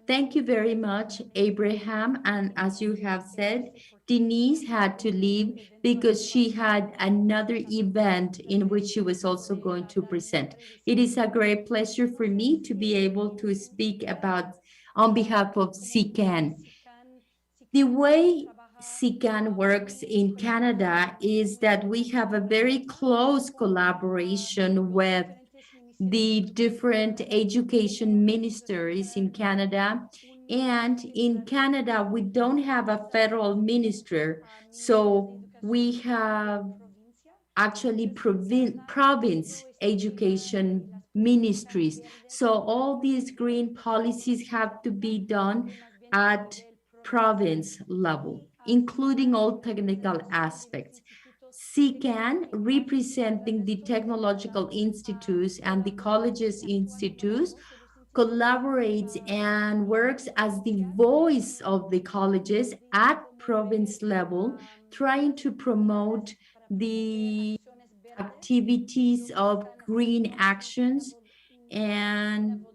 Thank you very much, Abraham. And as you have said, Denise had to leave because she had another event in which she was also going to present. It is a great pleasure for me to be able to speak about on behalf of SICAN. The way SICAN works in Canada is that we have a very close collaboration with the different education ministries in Canada. And in Canada, we don't have a federal minister, so we have actually province education ministries. So all these green policies have to be done at province level, including all technical aspects. SICAN, representing the technological institutes and the colleges institutes, collaborates and works as the voice of the colleges at province level, trying to promote the activities of green actions and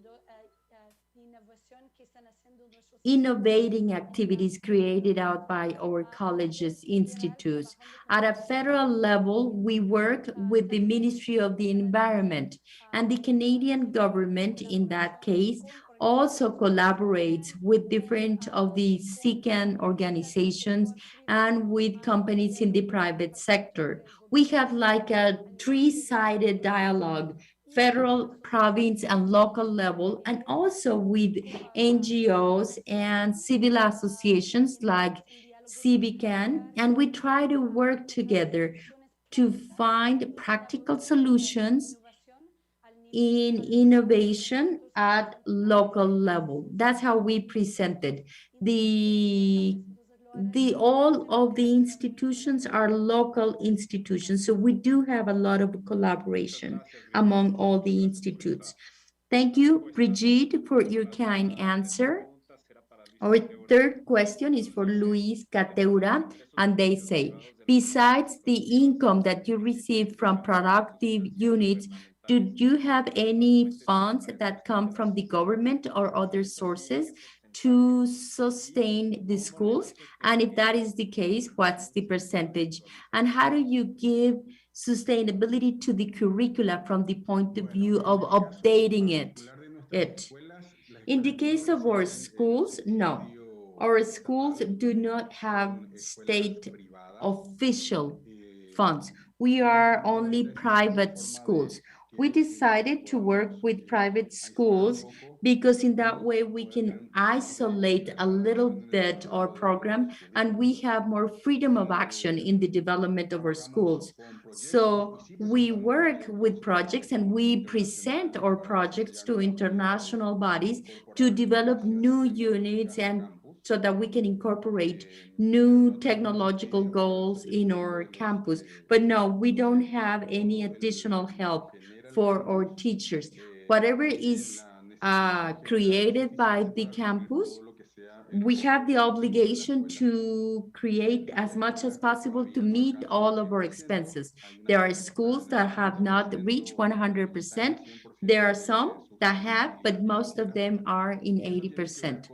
innovating activities created out by our colleges, institutes. At a federal level, we work with the Ministry of the Environment, and the Canadian government, in that case, also collaborates with different of the SICAN organizations and with companies in the private sector. We have like a three-sided dialogue, federal, province, and local level, and also with NGOs and civil associations like CBCAN, and we try to work together to find practical solutions in innovation at local level. That's how we presented. The all of the institutions are local institutions, so we do have a lot of collaboration among all the institutes. Thank you, Brigitte, for your kind answer. Our third question is for Luis Cateura, and they say, besides the income that you receive from productive units, do you have any funds that come from the government or other sources to sustain the schools? And if that is the case, what's the percentage? And how do you give sustainability to the curricula from the point of view of updating it? In the case of our schools, no. Our schools do not have state official funds. We are only private schools. We decided to work with private schools because in that way we can isolate a little bit our program and we have more freedom of action in the development of our schools. So we work with projects and we present our projects to international bodies to develop new units and so that we can incorporate new technological goals in our campus. But no, we don't have any additional help for our teachers. Whatever is created by the campus, we have the obligation to create as much as possible to meet all of our expenses. There are schools that have not reached 100%. There are some that have, but most of them are in 80%.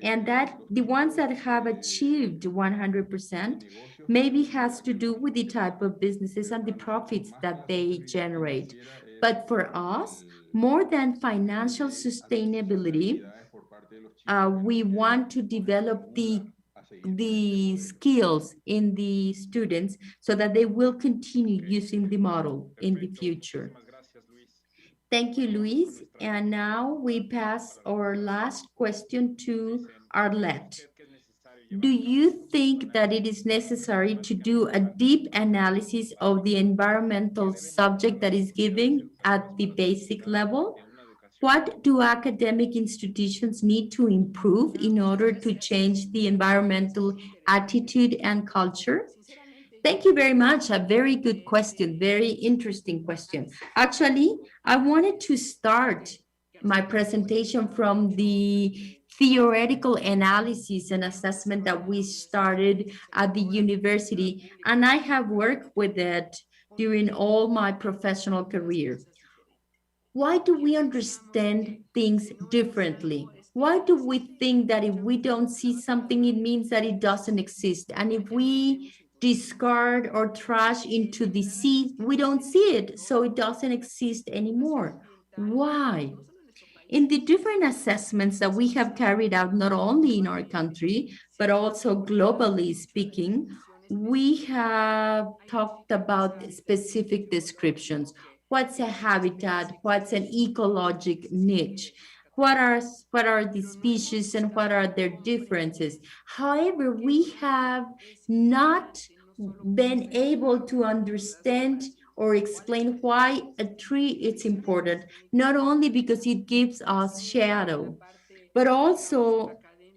And that the ones that have achieved 100% maybe has to do with the type of businesses and the profits that they generate. But for us, more than financial sustainability, we want to develop the skills in the students so that they will continue using the model in the future. Thank you, Luis. And now we pass our last question to Arlette. Do you think that it is necessary to do a deep analysis of the environmental subject that is given at the basic level? What do academic institutions need to improve in order to change the environmental attitude and culture? Thank you very much. A very good question, very interesting question. Actually, I wanted to start my presentation from the theoretical analysis and assessment that we started at the university, and I have worked with it during all my professional career. Why do we understand things differently? Why do we think that if we don't see something, it means that it doesn't exist? And if we discard or trash into the sea, we don't see it, so it doesn't exist anymore. Why? In the different assessments that we have carried out, not only in our country, but also globally speaking, we have talked about specific descriptions. what's a habitat, what's an ecologic niche, what are the species and what are their differences. However, we have not been able to understand or explain why a tree is important, not only because it gives us shadow, but also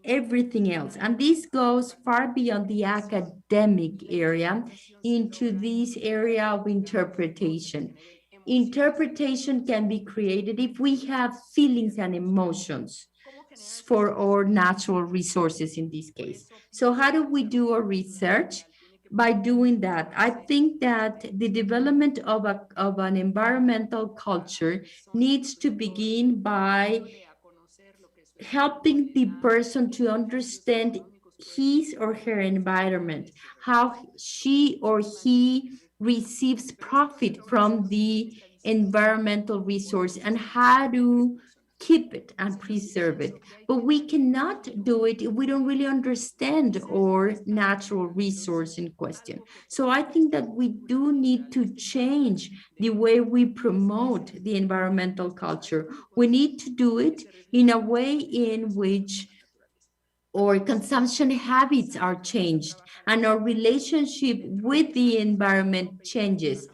everything else. And this goes far beyond the academic area into this area of interpretation. Interpretation can be created if we have feelings and emotions for our natural resources in this case. So how do we do our research? By doing that, I think that the development of an environmental culture needs to begin by helping the person to understand his or her environment, how she or he receives profit from the environmental resource and how to keep it and preserve it. But we cannot do it if we don't really understand our natural resource in question. So I think that we do need to change the way we promote the environmental culture. We need to do it in a way in which our consumption habits are changed and our relationship with the environment changes.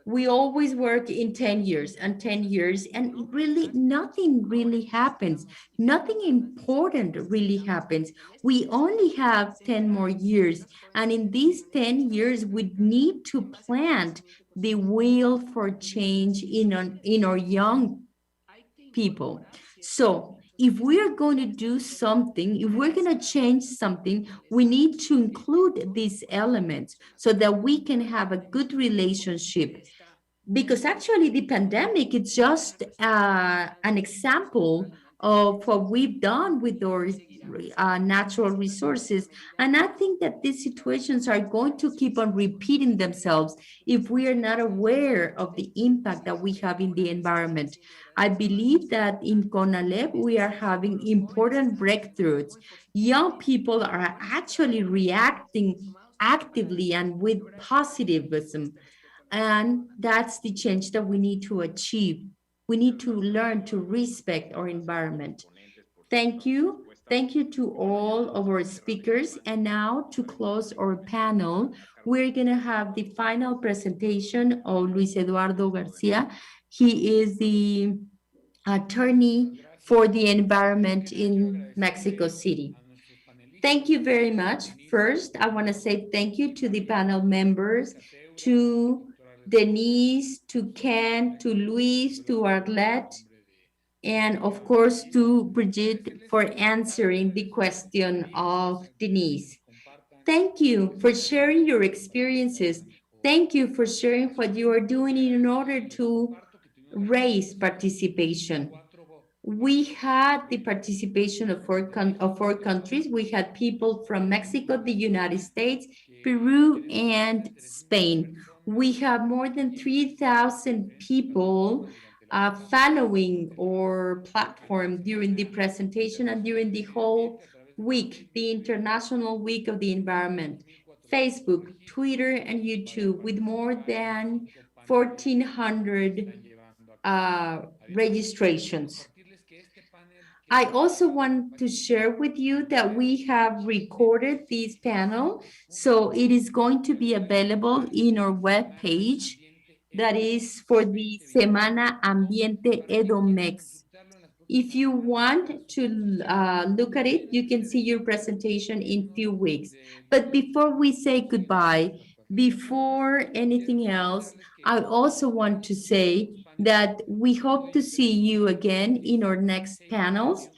We always work in 10 years and 10 years, and really nothing really happens. Nothing important really happens. We only have 10 more years, and in these 10 years, we need to plant the will for change in our young people. So if we are going to do something, if we're going to change something, we need to include these elements so that we can have a good relationship. Because actually the pandemic is just an example of what we've done with our natural resources. And I think that these situations are going to keep on repeating themselves if we are not aware of the impact that we have in the environment. I believe that in CONALEP, we are having important breakthroughs. Young people are actually reacting actively and with positivism. And that's the change that we need to achieve. We need to learn to respect our environment. Thank you. Thank you to all of our speakers. And now to close our panel, we're going to have the final presentation of Luis Eduardo Garcia. He is the attorney for the environment in Mexico City. Thank you very much. First, I want to say thank you to the panel members, to Denise, to Ken, to Luis, to Arlette, and of course to Brigitte for answering the question of Denise. Thank you for sharing your experiences. Thank you for sharing what you are doing in order to raise participation. We had the participation of four countries. We had people from Mexico, the United States, Peru, and Spain. We have more than 3,000 people following our platform during the presentation and during the whole week, the International Week of the Environment. Facebook, Twitter, and YouTube with more than 1,400 registrations. I also want to share with you that we have recorded this panel, so it is going to be available in our webpage that is for the Semana Ambiente Edomex. If you want to look at it, you can see your presentation in few weeks. But before we say goodbye, before anything else, I also want to say that we hope to see you again in our next panels,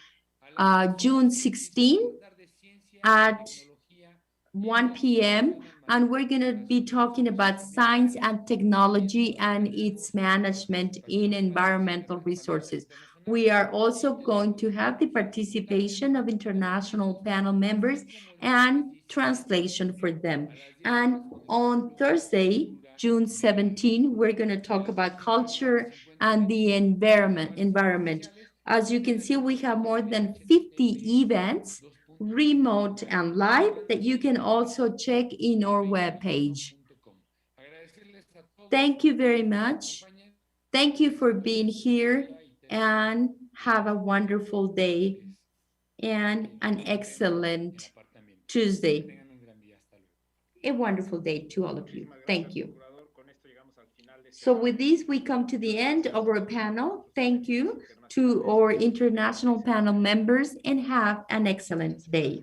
June 16 at 1 p.m. And we're going to be talking about science and technology and its management in environmental resources. We are also going to have the participation of international panel members and translation for them. And on Thursday, June 17, we're going to talk about culture and the environment. As you can see, we have more than 50 events, remote and live, that you can also check in our webpage. Thank you very much. Thank you for being here and have a wonderful day and an excellent Tuesday. A wonderful day to all of you. Thank you. So with this, we come to the end of our panel. Thank you to our international panel members and have an excellent day.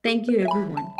Thank you, everyone.